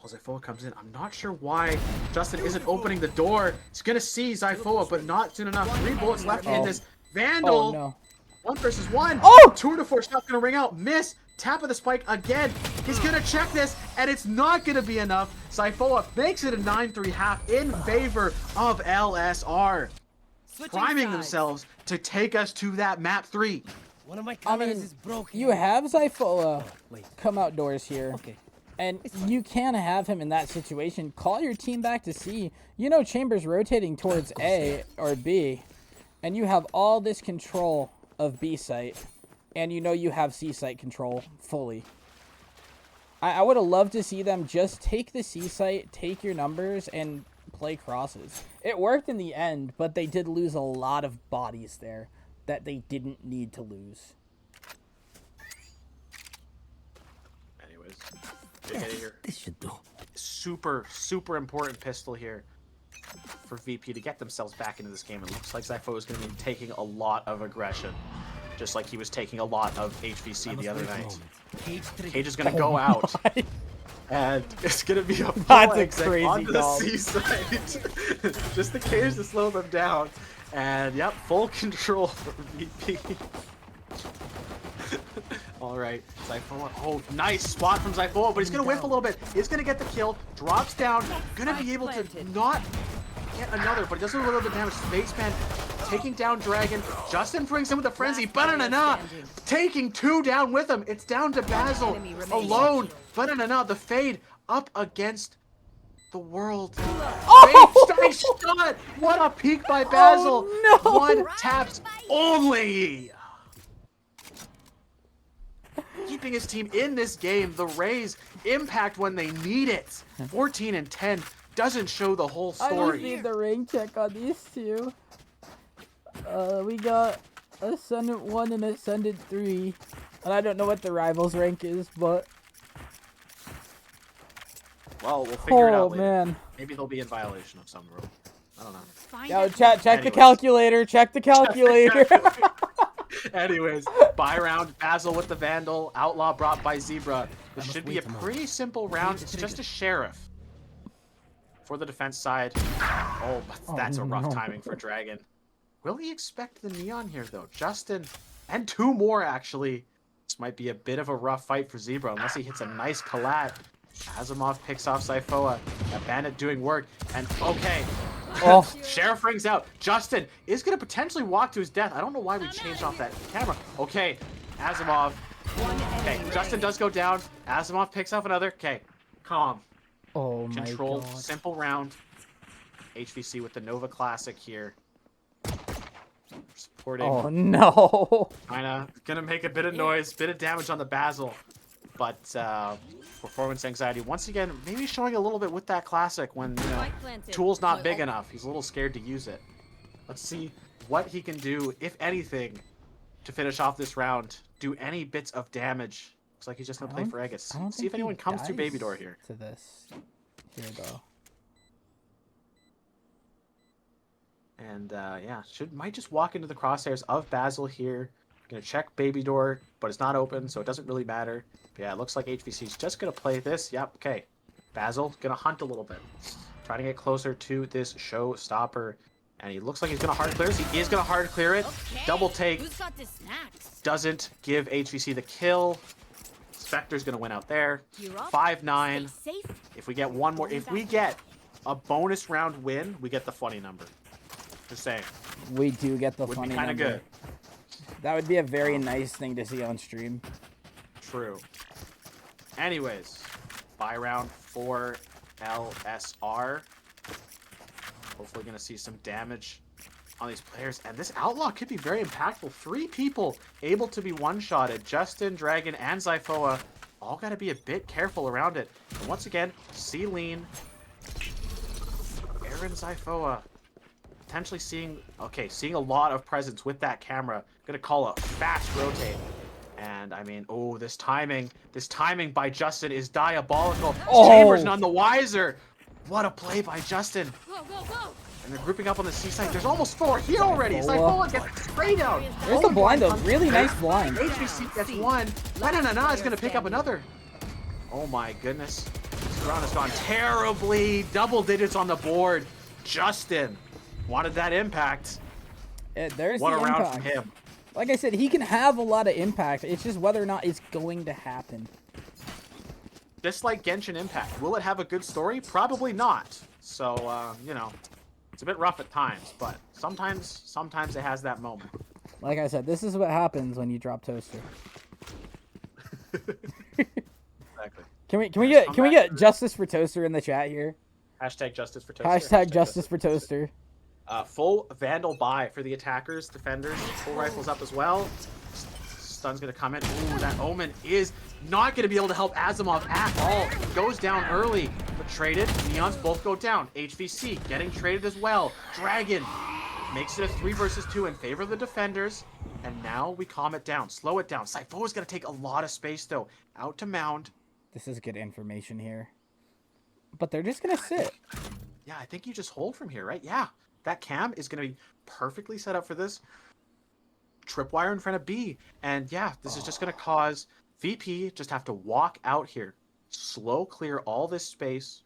Zyphoa comes in. I'm not sure why Justin isn't opening the door. He's gonna see Zyphoa, but not soon enough. 3 bullets left in this. Vandal. Oh, no. 1 versus 1. Oh! Tour de force shot's gonna ring out. Miss. Tap of the spike again. He's going to check this, and it's not going to be enough. Syphoa makes it a 9-3 half in favor of LSR. Priming themselves to take us to that map 3. One of my I cameras mean, is broken. you have Zyphoa Wait. come outdoors here. Okay. And you can have him in that situation. Call your team back to C. You know Chamber's rotating towards A or B. And you have all this control of B site. And you know you have C site control fully. I would have loved to see them just take the C site, take your numbers, and play crosses. It worked in the end, but they did lose a lot of bodies there that they didn't need to lose. Anyways, big hit here. This should do. Super important pistol here for VP to get themselves back into this game. It looks like Zyphoa is going to be taking a lot of aggression, just like he was taking a lot of HVC the other night. Cage is going to go out, and it's going to be a That's a exec crazy onto the call. C side. Just the Cage to slow them down. And yep, full control for VP. All right, Zyphoa. Oh, nice spot from Zyphoa, but he's going to whiff a little bit. He's going to get the kill, drops down, going to be able to not get another, but he does a little bit of damage. Spaceman taking down Dragon. Justin brings him with a frenzy. Banana taking 2 down with him. It's down to Basil alone. Banana, the fade up against the world. Oh! Nice shot! What a peek by Basil. Oh, no! 1 taps only. Keeping his team in this game. The Rays impact when they need it. 14 and 10 doesn't show the whole I just story. need the rank check on these two. We got Ascendant 1 and Ascendant 3. And I don't know what the rivals rank is, but... Well, we'll figure it Oh, out later. man. Maybe they'll be in violation of some rule. I don't know. Yo, check the Anyways. calculator. Check the calculator. Anyways, buy round. Basil with the Vandal. Outlaw brought by Zebra. This should be a pretty simple round. It's just a Sheriff. For the defense side. Oh, but that's a rough no. timing for Dragon. Will he expect the Neon here, though? Justin, and 2 more, actually. This might be a bit of a rough fight for Zebra, unless he hits a nice collat. Asimov picks off Zyphoa. That Bandit doing work. And, okay. Oh. Sheriff rings out. Justin is going to potentially walk to his death. I don't know why we changed off that camera. Okay. Asimov. Okay. Justin does go down. Asimov picks off another. Okay. Calm. Oh, my Control. God. Simple round. HVC with the Nova Classic here. Supporting. Oh, no. Kinda gonna make a bit of noise, bit of damage on the Basil. But performance anxiety, once again, maybe showing a little bit with that Classic when, you know, tool's not big enough. He's a little scared to use it. Let's see what he can do, if anything, to finish off this round. Do any bits of damage. Looks like he's just gonna play for Aegis. I don't See think if anyone he comes to dies Baby Door here. To this here, though. And yeah, might just walk into the crosshairs of Basil here. Gonna check Baby Door, but it's not open, so it doesn't really matter. But yeah, it looks like HVC's just gonna play this. Yep, okay. Basil gonna hunt a little bit. Trying to get closer to this showstopper. And he looks like he's gonna hard clear this. He is gonna hard clear it. Double take. Who's got the snacks? Doesn't give HVC the kill. Spectre's gonna win out there. You're up. 5-9. Stay safe. If we get one more, if we get a bonus round win, we get the funny number. Just saying. We do get the Would funny be kind of number. good. That would be a very nice thing to see on stream. True. Anyways, buy round for LSR. Hopefully gonna see some damage on these players. And this Outlaw could be very impactful. 3 people able to be one-shotted. Justin, Dragon, and Zyphoa. All gotta be a bit careful around it. And once again, Celine, Aaron, Zyphoa. Potentially seeing a lot of presence with that camera. Gonna call a fast rotate. And I mean, oh, this timing by Justin is diabolical. Oh. Chambers none the wiser. What a play by Justin. Go, go, go. And they're grouping up on the C side. There's almost 4 here already. Zyphoa gets sprayed out. There's the blind, though. Really nice blind. HVC gets 1. Banana is gonna pick up another. Oh my goodness. This round has gone terribly. Double digits on the board. Justin wanted that impact. There's What the a round impact. from him. Like I said, he can have a lot of impact. It's just whether or not it's going to happen. Just like Genshin Impact, will it have a good story? Probably not. So, you know, it's a bit rough at times, but sometimes it has that moment. Like I said, this is what happens when you drop Toaster. Exactly. Can we get justice for Toaster in the chat here? Hashtag justice for Toaster. Hashtag justice for Toaster. Full Vandal buy for the attackers, defenders. Full rifles up as well. Stun's going to come in. Ooh, that Omen is not going to be able to help Asimov at all. Goes down early, but traded. Neons both go down. HVC getting traded as well. Dragon makes it a 3 versus 2 in favor of the defenders. And now we calm it down, slow it down. Sypho is going to take a lot of space, though. Out to Mound. This is good information here. But they're just going to sit. Yeah, I think you just hold from here, right? Yeah. That cam is going to be perfectly set up for this. Tripwire in front of B. And yeah, this is just going to cause VP just have to walk out here. Slow clear all this space.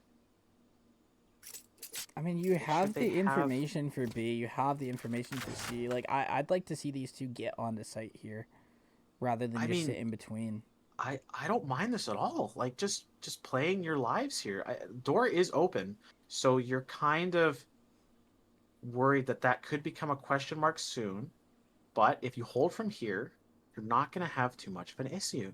I mean, you have the information for B. You have the information for C. Like, I'd like to see these two get onto site here rather than just sit in between. I don't mind this at all. Like, just playing your lives here. Door is open, so you're kind of worried that could become a question mark soon. But if you hold from here, you're not going to have too much of an issue.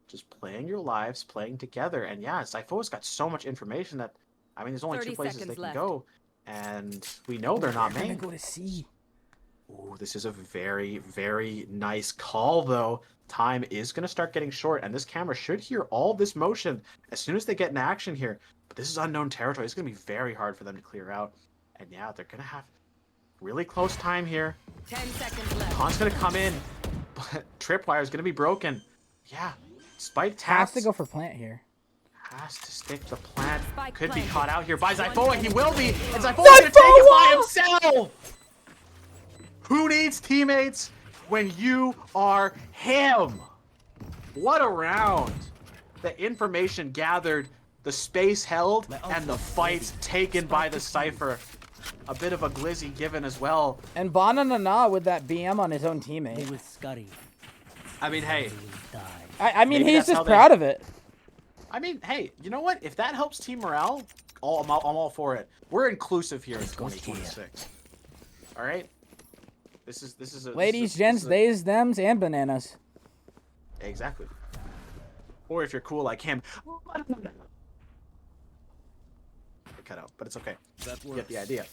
Just playing your lives, playing together. And yeah, Sypho's got so much information that, I mean, there's only 2 places they can go. And we know they're not main. They're going to go to C. Ooh, this is a very, very nice call, though. Time is going to start getting short, and this camera should hear all this motion as soon as they get in action here. But this is unknown territory. It's going to be very hard for them to clear out. And yeah, they're going to have really close time here. 10 seconds left. Khan's going to come in, but Tripwire is going to be broken. Yeah, Spike taps. Has to go for plant here. Has to stick the plant. Spike Could be planted. caught out here by Zyphoa. He will be. And Zyphoa's going to take it by himself. Who needs teammates when you are him? What a round. The information gathered, the space held, and the fights taken by the Cypher. A bit of a glizzy given as well. And Banana with that BM on his own teammate. They will scurry. I mean, hey. I mean, Maybe he's that's how just they- proud of it. I mean, hey, you know what? If that helps team morale, I'm all for it. We're inclusive here in 2026. All right? This is a... Ladies, gents, theys, thems, and bananas. Exactly. Or if you're cool like him. Cut out, but it's okay. You get the idea.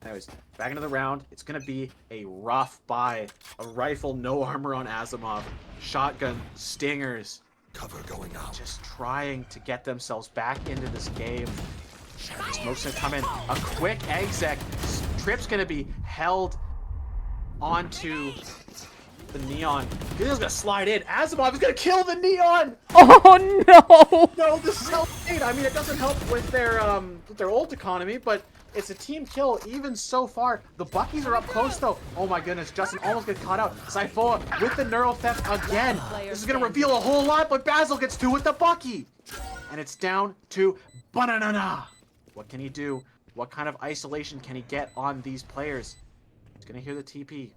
Anyways, back into the round. It's going to be a rough buy. A rifle, no armor on Asimov. Shotgun, stingers. Cover going out. Just trying to get themselves back into this game. Smoke's going to come in. A quick exec. Trip's going to be held onto the Neon. He's going to slide in. Asimov is going to kill the Neon! Oh, no! No, this is help. I mean, it doesn't help with their ult economy, but it's a team kill even so far. The Buckies are up close, though. Oh my goodness, Justin almost gets caught out. Syphoa with the neural theft again. This is going to reveal a whole lot, but Basil gets 2 with the Bucky. And it's down to Banana. What can he do? What kind of isolation can he get on these players? He's going to hear the TP.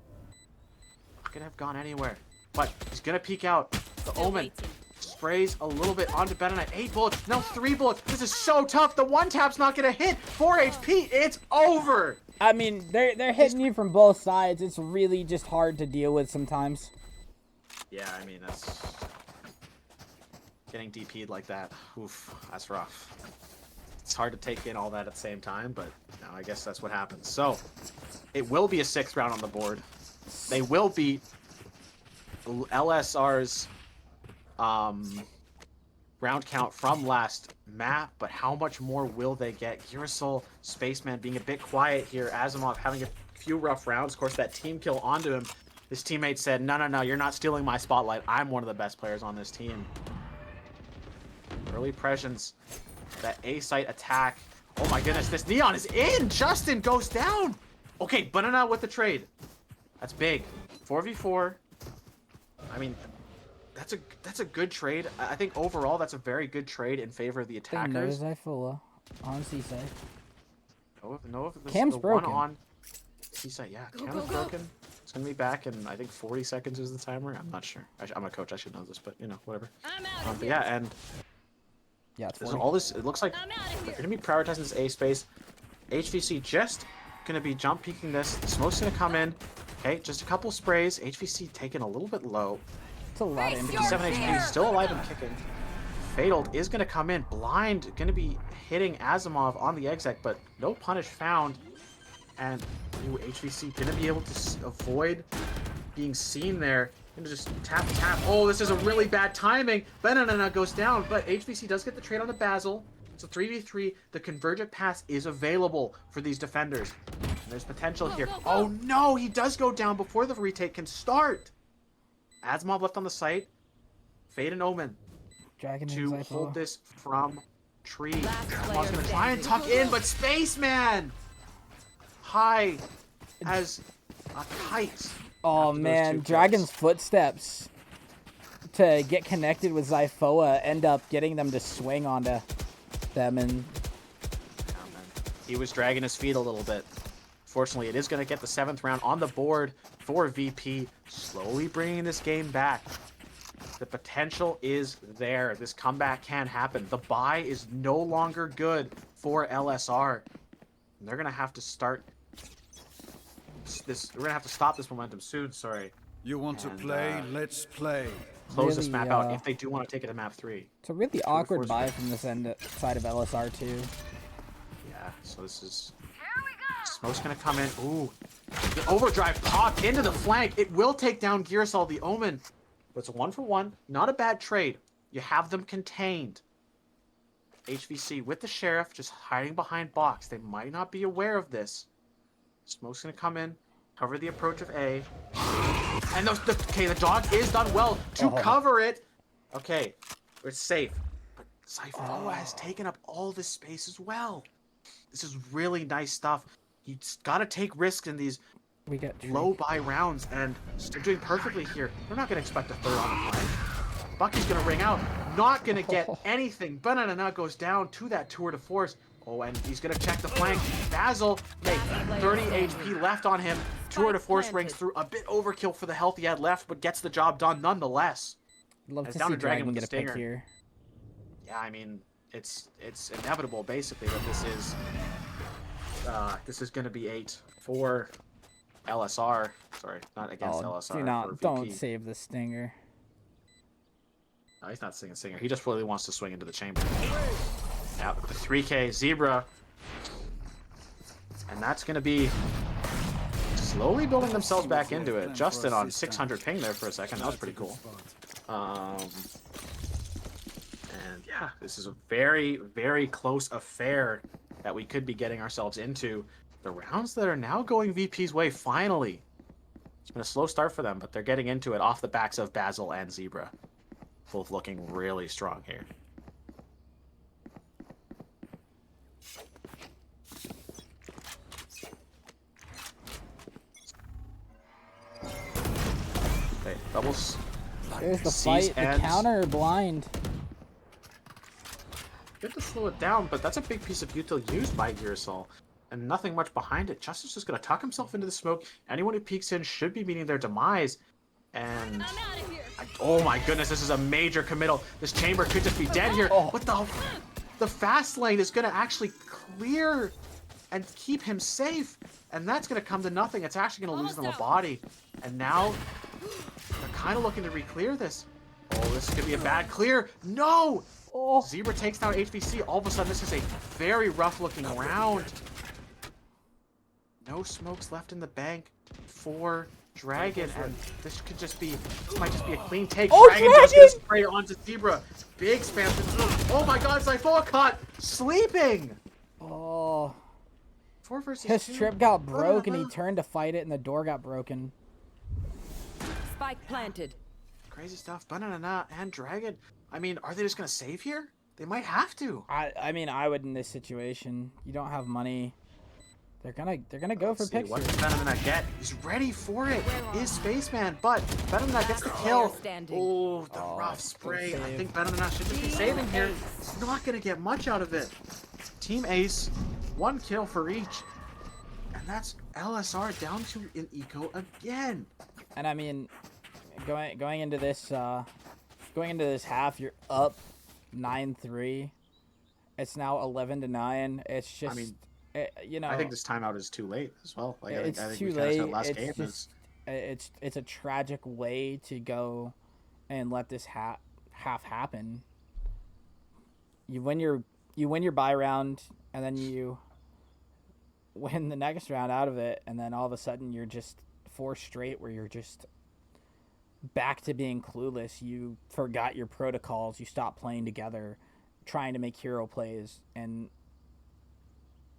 Not going to have gone anywhere. But he's going to peek out. The Omen sprays a little bit onto Banana. 8 bullets. No, 3 bullets. This is so tough. The one tap's not going to hit. 4 HP. It's over. I mean, they're hitting you from both sides. It's really just hard to deal with sometimes. Yeah, I mean, that's... Getting DP'd like that. Oof, that's rough. It's hard to take in all that at the same time, but no, I guess that's what happens. So, it will be a 6th round on the board. They will beat LSR's round count from last map, but how much more will they get? Girasol, Spaceman being a bit quiet here. Asimov having a few rough rounds. Of course, that team kill onto him. His teammate said, no, you're not stealing my spotlight. I'm one of the best players on this team. Early presence. That A-site attack. Oh my goodness, this Neon is in! Justin goes down! Okay, Banana with the trade. That's big. 4v4. I mean, that's a good trade. I think overall that's a very good trade in favor of the attackers. Zyphoa on C-side. No, if this Cam's the broken. one on C-side, yeah, Cam is broken. It's gonna be back in, I think 40 seconds is the timer. I'm not sure. I'm a coach. I should know this, but you know, whatever. I'm out of But here. yeah, and Yeah, it's there's 40. all this. It looks like I'm out of they're here. gonna be prioritizing this A space. HVC just gonna be jump peeking this. The smoke's gonna come in. Okay, just a couple sprays. HVC taking a little bit low. It's a lot of Face infantry. 57 HP, still alive and kicking. Fataled is gonna come in. Blind gonna be hitting Asimov on the exec, but no punish found. And HVC gonna be able to avoid being seen there. Gonna just tap. Oh, this is a really bad timing. Banana goes down, but HVC does get the trade on the Basil. It's a 3v3. The convergent pass is available for these defenders. And there's potential here. go, go. Oh no, he does go down before the retake can start. Asimov left on the site. Fade and Omen Dragon to and hold Zypho. this from tree. Last Asimov player gonna try and standing. tuck in, but Spaceman high as a kite. Oh after those man, two Dragon's kills. footsteps to get connected with Zyphoa end up getting them to swing onto them, and Yeah, man. He was dragging his feet a little bit. Fortunately, it is going to get the 7th round on the board for VP, slowly bringing this game back. The potential is there. This comeback can happen. The buy is no longer good for LSR. And they're going to have to start this. We're going to have to stop this momentum soon. Sorry. You want And, to play? Let's play. Close this Really, map out if they do want to take it to map 3. it's a really awkward force buy back. from this side of LSR too. Yeah, so this is... Smoke's gonna come in. Ooh. The overdrive pop into the flank. It will take down Gearsol, the Omen. But it's a 1-for-1. Not a bad trade. You have them contained. HVC with the Sheriff just hiding behind box. They might not be aware of this. Smoke's gonna come in, cover the approach of A. And the dog is done well to cover it. Okay, it's safe. But Zyphoa has taken up all this space as well. This is really nice stuff. You just gotta take risks in these We get low buy rounds, and they're doing perfectly here. They're not gonna expect a third on the flank. Bucky's gonna ring out, not gonna get anything. Banana goes down to that tour de force. Oh, and he's gonna check the flank. Basil, hey, 30 HP left on him. Tour de force rings through. A bit overkill for the health he had left, but gets the job done nonetheless. Love It's to down see to Dragon Dragon with get a the pick stinger. here. Yeah, I mean, it's inevitable basically that this is gonna be 8 for LSR. Sorry, not against LSR. Do for not, don't VP. save the stinger. No, he's not singing singer. He just really wants to swing into the chamber. Yeah, the 3K Zebra. And that's going to be slowly building themselves back into it. Justin on 600 ping there for a second. That was pretty cool. And yeah, this is a very, very close affair that we could be getting ourselves into. The rounds that are now going VP's way, finally. It's been a slow start for them, but they're getting into it off the backs of Basil and Zebra. Both looking really strong here. Okay, doubles. There's the Sees fight, the ends. counter blind. Good to slow it down, but that's a big piece of util used by Gearsol. And nothing much behind it. Justice is going to tuck himself into the smoke. Anyone who peeks in should be meeting their demise. And... I'm out of here. oh my goodness, this is a major committal. This chamber could just be dead here. What the fast lane is going to actually clear and keep him safe. And that's going to come to nothing. It's actually going to lose them a body. And now they're kind of looking to re-clear this. Oh, this could be a bad clear. No! Oh, Zebra takes down HVC. All of a sudden, this is a very rough-looking round. No smokes left in the bank for Dragon, and this might just be a clean take. Oh, Dragon does Dragon! get a spray onto Zebra. Big spam through. Oh my God, Zyphoa caught sleeping. oh. 4 versus His 2. trip got broke and he turned to fight it and the door got broken. Spike planted. Crazy stuff. Banana and Dragon. I mean, are they just gonna save here? They might have to. I mean, I would in this situation. You don't have money. They're gonna go for Let's see, what pictures. does Banana get? He's ready for it. Is Spaceman, but Banana gets the kill. Standing. Oh, the rough spray. I save. think Banana should just be saving here. He's not gonna get much out of it. Team Ace, 1 kill for each. And that's LSR down to an eco again. And I mean, going into this half, you're up 9-3. It's now 11-9. It's just, I mean, you know, I think this timeout is too late as well. Like, it's I think too we kinda said late. last It's game just, it's a tragic way to go and let this half happen. You win your bye round, and then you win the next round out of it, and then all of a sudden you're just 4 straight where you're just back to being clueless. You forgot your protocols. You stopped playing together, trying to make hero plays, and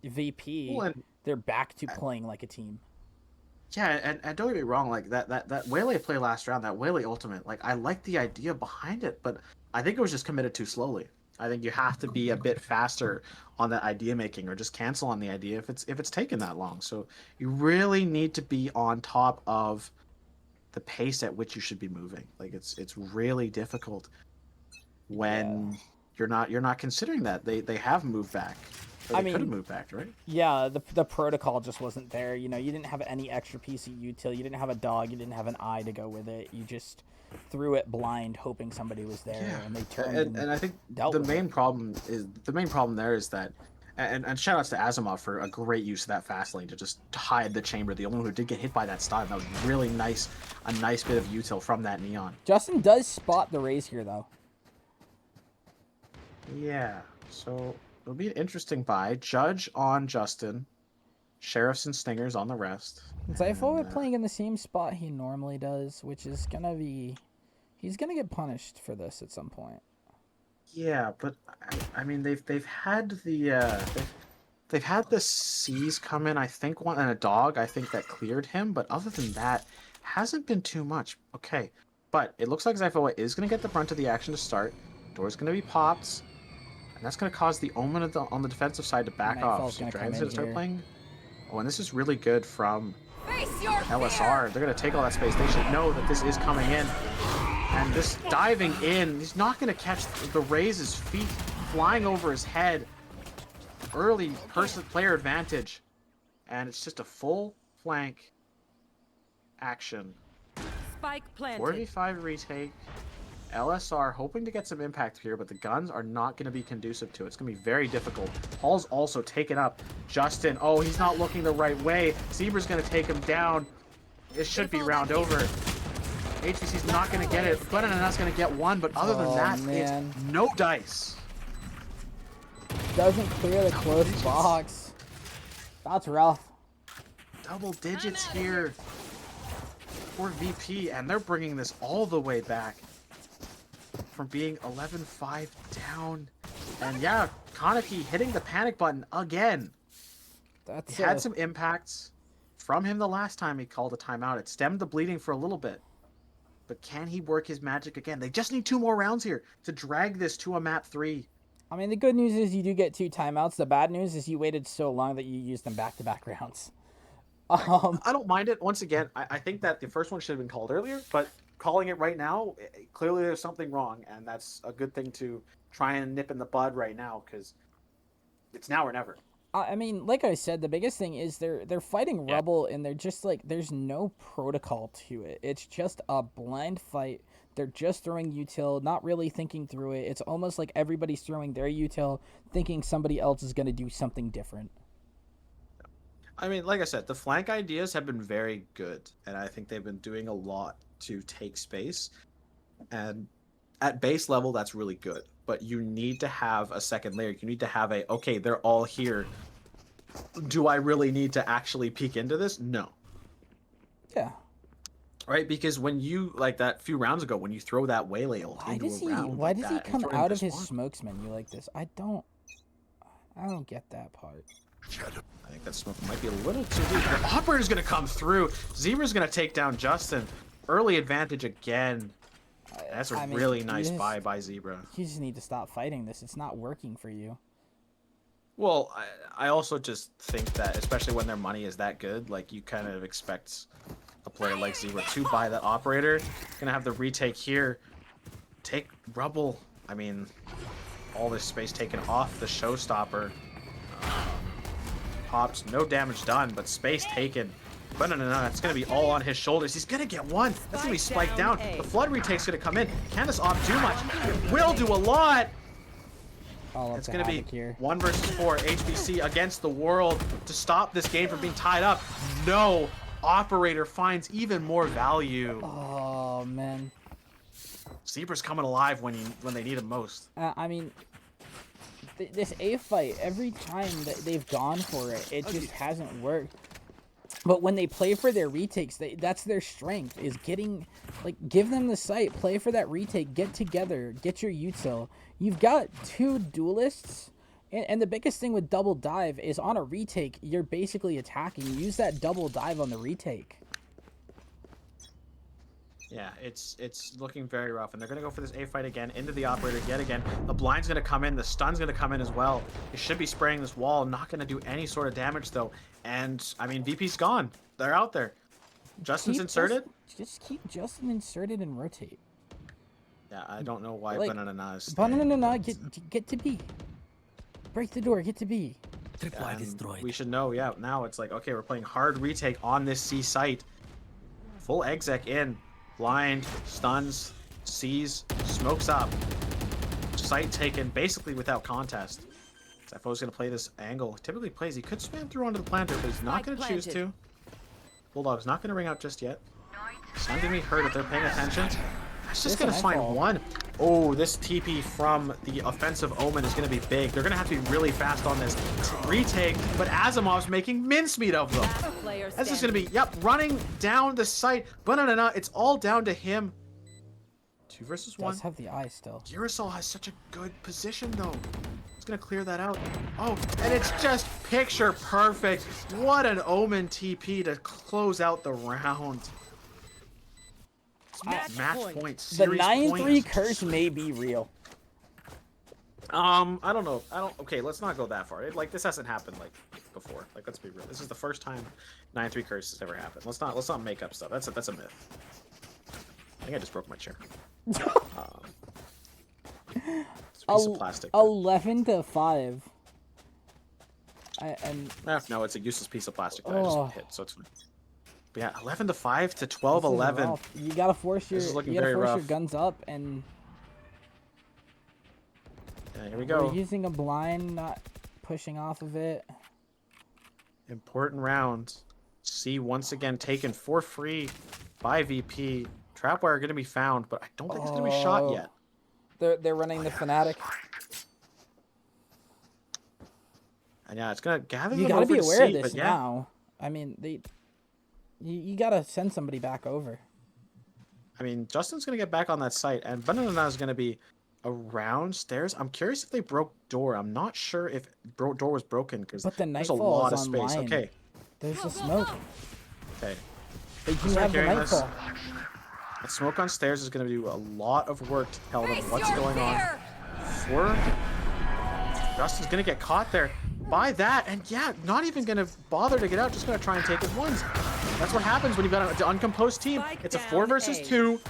VP, they're back to playing like a team. Yeah, and don't get me wrong, like that Waylay play last round, that Waylay ultimate, like I like the idea behind it, but I think it was just committed too slowly. I think you have to be a bit faster on that idea making, or just cancel on the idea if it's taken that long. So you really need to be on top of the pace at which you should be moving. Like it's really difficult when you're not considering that they have moved back. Or they could have moved back, right? Yeah, the protocol just wasn't there. You know, you didn't have any extra piece of util. You didn't have a dog. You didn't have an eye to go with it. You just threw it blind, hoping somebody was there, and they turned. And I think the main problem there is that, and shout outs to Asimov for a great use of that fast lane to just hide the chamber. The only one who did get hit by that stun. That was really nice, a nice bit of util from that Neon. Justin does spot the raise here, though. Yeah, so it'll be an interesting buy. Judge on Justin, Sheriffs and Stingers on the rest. Zypho playing in the same spot he normally does, which is gonna be, he's gonna get punished for this at some point. Yeah, but I mean they've had the they've had the C's come in. I think one and a dog. I think that cleared him, but other than that, hasn't been too much. Okay, but it looks like Zypho is gonna get the brunt of the action to start. Door's gonna be popped. And that's going to cause the Omen on the defensive side to back off. So Dragon's going to start playing. Oh, and this is really good from LSR. They're going to take all that space. They should know that this is coming in. And this diving in, he's not going to catch the Raze's feet flying over his head. Early player advantage. And it's just a full flank action. Spike planted. 45 retake. LSR hoping to get some impact here, but the guns are not going to be conducive to it. It's going to be very difficult. Paul's also taken up. Justin, oh, he's not looking the right way. Zebra's going to take him down. It should be round over. HVC's not going to get it. Glennon and us going to get one, but other than that, it's no dice. Doesn't clear the close box. That's rough. Double digits here for VP, and they're bringing this all the way back from being 11-5 down. And yeah, Kaneki hitting the panic button again. He had some impacts from him the last time he called a timeout. It stemmed the bleeding for a little bit. But can he work his magic again? They just need 2 more rounds here to drag this to a map 3. I mean, the good news is you do get 2 timeouts. The bad news is you waited so long that you used them back-to-back rounds. I don't mind it. Once again, I think that the first one should have been called earlier, but calling it right now, clearly there's something wrong, and that's a good thing to try and nip in the bud right now, because it's now or never. I mean, like I said, the biggest thing is they're fighting Rebel, and they're just like, there's no protocol to it. It's just a blind fight. They're just throwing util, not really thinking through it. It's almost like everybody's throwing their util, thinking somebody else is going to do something different. I mean, like I said, the flank ideas have been very good, and I think they've been doing a lot to take space. And at base level, that's really good. But you need to have a second layer. You need to have a, okay, they're all here. Do I really need to actually peek into this? No. Yeah. Right? Because when you, like that few rounds ago, when you throw that Waylay ult into a round why like does that he come out of his smokes menu like this? I don't get that part. I think that smoke might be a little too deep. The Operator's going to come through. Zebra's going to take down Justin. Early advantage again. That's a really nice buy by Zebra. You just need to stop fighting this. It's not working for you. Well, I also just think that, especially when their money is that good, like, you kind of expect a player like Zebra to buy that Operator. Gonna have the retake here. Take Rubble. I mean, all this space taken off the Showstopper. popped, no damage done, but space taken. But no, it's going to be all on his shoulders. He's going to get one. That's going to be spiked down. The Flood retake's going to come in. Can this op do much? It will do a lot. It's going to be here. 1 versus 4. HBC against the world to stop this game from being tied up. No. Operator finds even more value. Oh, man. Zebra's coming alive when they need him most. I mean, this A fight, every time that they've gone for it, it just hasn't worked. But when they play for their retakes, that's their strength, is getting, like, give them the site, play for that retake, get together, get your util. You've got 2 duelists, and the biggest thing with double dive is on a retake, you're basically attacking. Use that double dive on the retake. Yeah, it's looking very rough, and they're going to go for this A fight again, into the operator yet again. The blind's going to come in, the stun's going to come in as well. He should be spraying this wall, not going to do any sort of damage, though. And, I mean, VP's gone. They're out there. Justin's inserted? Just keep Justin inserted and rotate. Yeah, I don't know why Banana is... Banana, get to B. Break the door, get to B. Tripwire destroyed. We should know, yeah. Now it's like, okay, we're playing hard retake on this C site. Full exec in. Blind, stuns, sees, smokes up. Site taken basically without contest. Zypho's going to play this angle. Typically plays, he could spam through onto the planter, but he's not going to choose to. Bulldog's not going to ring out just yet. It's not going to be hurt if they're paying attention. It's just going to find one. Oh, this TP from the offensive Omen is going to be big. They're going to have to be really fast on this retake, but Asimov's making mincemeat of them. This is going to be, running down the site. But no, it's all down to him. 2 versus 1. Does have the eye still. Girasol has such a good position, though. It's going to clear that out. Oh, and it's just picture perfect. What an Omen TP to close out the round. Match point. The 9-3 curse may be real. I don't know. Okay, let's not go that far. This hasn't happened before. Let's be real. This is the first time 9-3 curse has ever happened. Let's not make up stuff. That's a myth. I think I just broke my chair. It's a piece of plastic. 11-5. No, it's a useless piece of plastic that I just hit, so it's fine. But yeah, 11-5 to 12-11. You gotta force your guns up, and yeah, here we go. We're using a blind, not pushing off of it. Important round. C once again taken for free by VP. Trapwire going to be found, but I don't think it's going to be shot yet. They're running the Fnatic. And yeah, it's going to gather You them got to over be to aware C, of this but yeah. now. I mean, you got to send somebody back over. I mean, Justin's going to get back on that site, and Banana is going to be around stairs. I'm curious if they broke door. I'm not sure if door was broken because there's a lot of space. Okay. There's the smoke. Okay. They do have the nightfall. That smoke on stairs is going to do a lot of work to tell them what's going on. Justin's going to get caught there by that, and yeah, not even going to bother to get out, just going to try and take his ones. That's what happens when you've got an uncomposed team. It's a 4 versus 2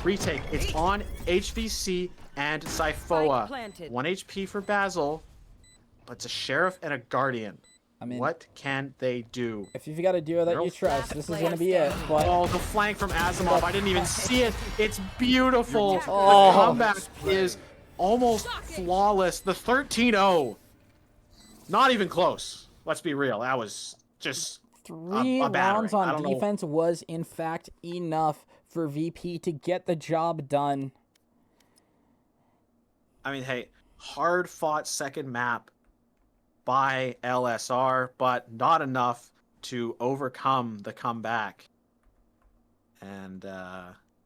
retake. It's on HVC and Syphoa. 1 HP for Basil, but it's a Sheriff and a Guardian. I mean, what can they do? If you've got a duo that you trust, this is going to be it. But... Oh, the flank from Asimov. I didn't even see it. It's beautiful. The comeback is almost flawless. The 13-0. Not even close. Let's be real. That was just 3 rounds on defense was, in fact, enough for VP to get the job done. I mean, hey, hard-fought second map by LSR, but not enough to overcome the comeback. And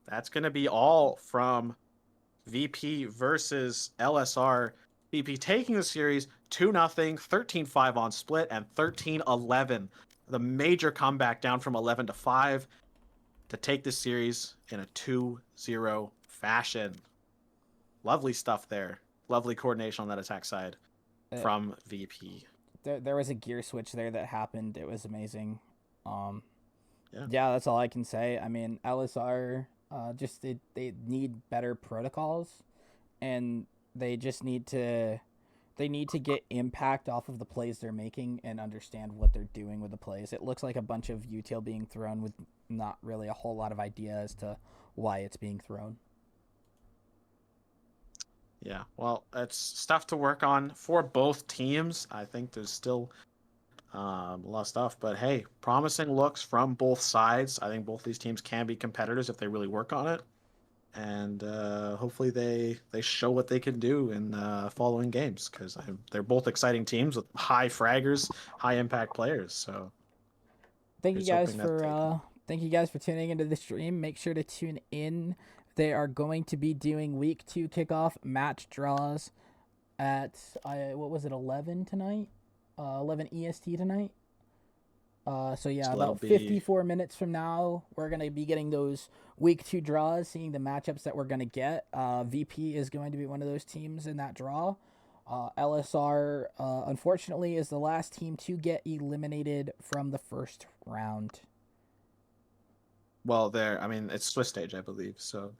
that's going to be all from VP versus LSR. VP taking the series 2-0, 13-5 on split, and 13-11. The major comeback down from 11-5 to take the series in a 2-0 fashion. Lovely stuff there. Lovely coordination on that attack side from VP. There was a gear switch there that happened. It was amazing. Yeah, that's all I can say. I mean, LSR just they need better protocols, and they just need to They need to get impact off of the plays they're making and understand what they're doing with the plays. It looks like a bunch of util being thrown with not really a whole lot of idea as to why it's being thrown. Yeah, well, it's stuff to work on for both teams. I think there's still a lot of stuff, but hey, promising looks from both sides. I think both these teams can be competitors if they really work on it, and hopefully they show what they can do in following games, because they're both exciting teams with high fraggers, high impact players. So thank you guys for tuning into the stream. Make sure to tune in. They are going to be doing week 2 kickoff match draws at 11 tonight, 11 EST tonight. So yeah, So about 54 minutes from now, we're going to be getting those week 2 draws, seeing the matchups that we're going to get. VP is going to be one of those teams in that draw. LSR, unfortunately, is the last team to get eliminated from the first round. Well, it's Swiss stage, I believe. So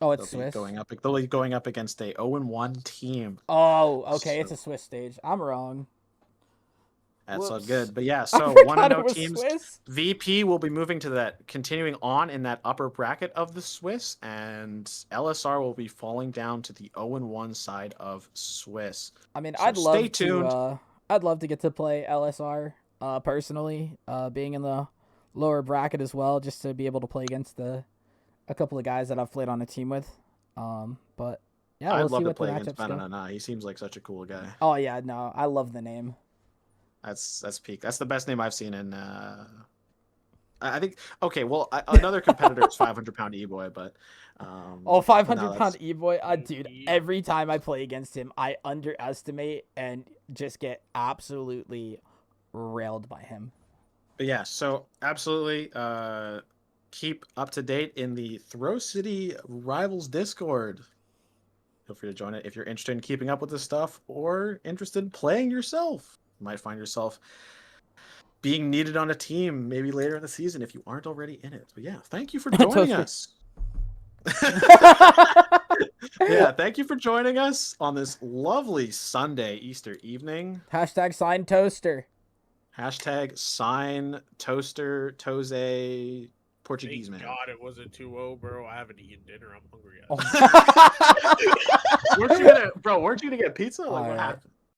Oh, it's they'll Swiss. They'll be going up against a 0-1 team. Oh, okay, So- it's a Swiss stage. I'm wrong. That's all Whoops. good. But yeah, I so forgot 1-0 it was teams. Swiss. VP will be moving to that, continuing on in that upper bracket of the Swiss, and LSR will be falling down to the 0-1 side of Swiss. I mean, So I'd love stay tuned. to. I'd love to get to play LSR. Personally, being in the lower bracket as well, just to be able to play against a couple of guys that I've played on a team with. But yeah, I'd we'll love see to what the play against matchups go. Banana. He seems like such a cool guy. Oh yeah, no, I love the name. That's peak. That's the best name I've seen in. I think. Okay, well, another competitor is 500-pound E-boy, but. Oh, 500-pound that's- E-boy, dude! Every time I play against him, I underestimate and just get absolutely railed by him. But yeah, so absolutely keep up to date in the Throw City Rivals Discord. Feel free to join it if you're interested in keeping up with this stuff or interested in playing yourself. You might find yourself being needed on a team maybe later in the season if you aren't already in it. But yeah, thank you for joining us. Yeah, thank you for joining us on this lovely Sunday Easter evening. Hashtag sign toaster. Hashtag sign toaster Toze Portuguese Thank man. God it wasn't 2-0, bro. I haven't eaten dinner. I'm hungry. Oh. Weren't you gonna get pizza? Like, what Alright. happened?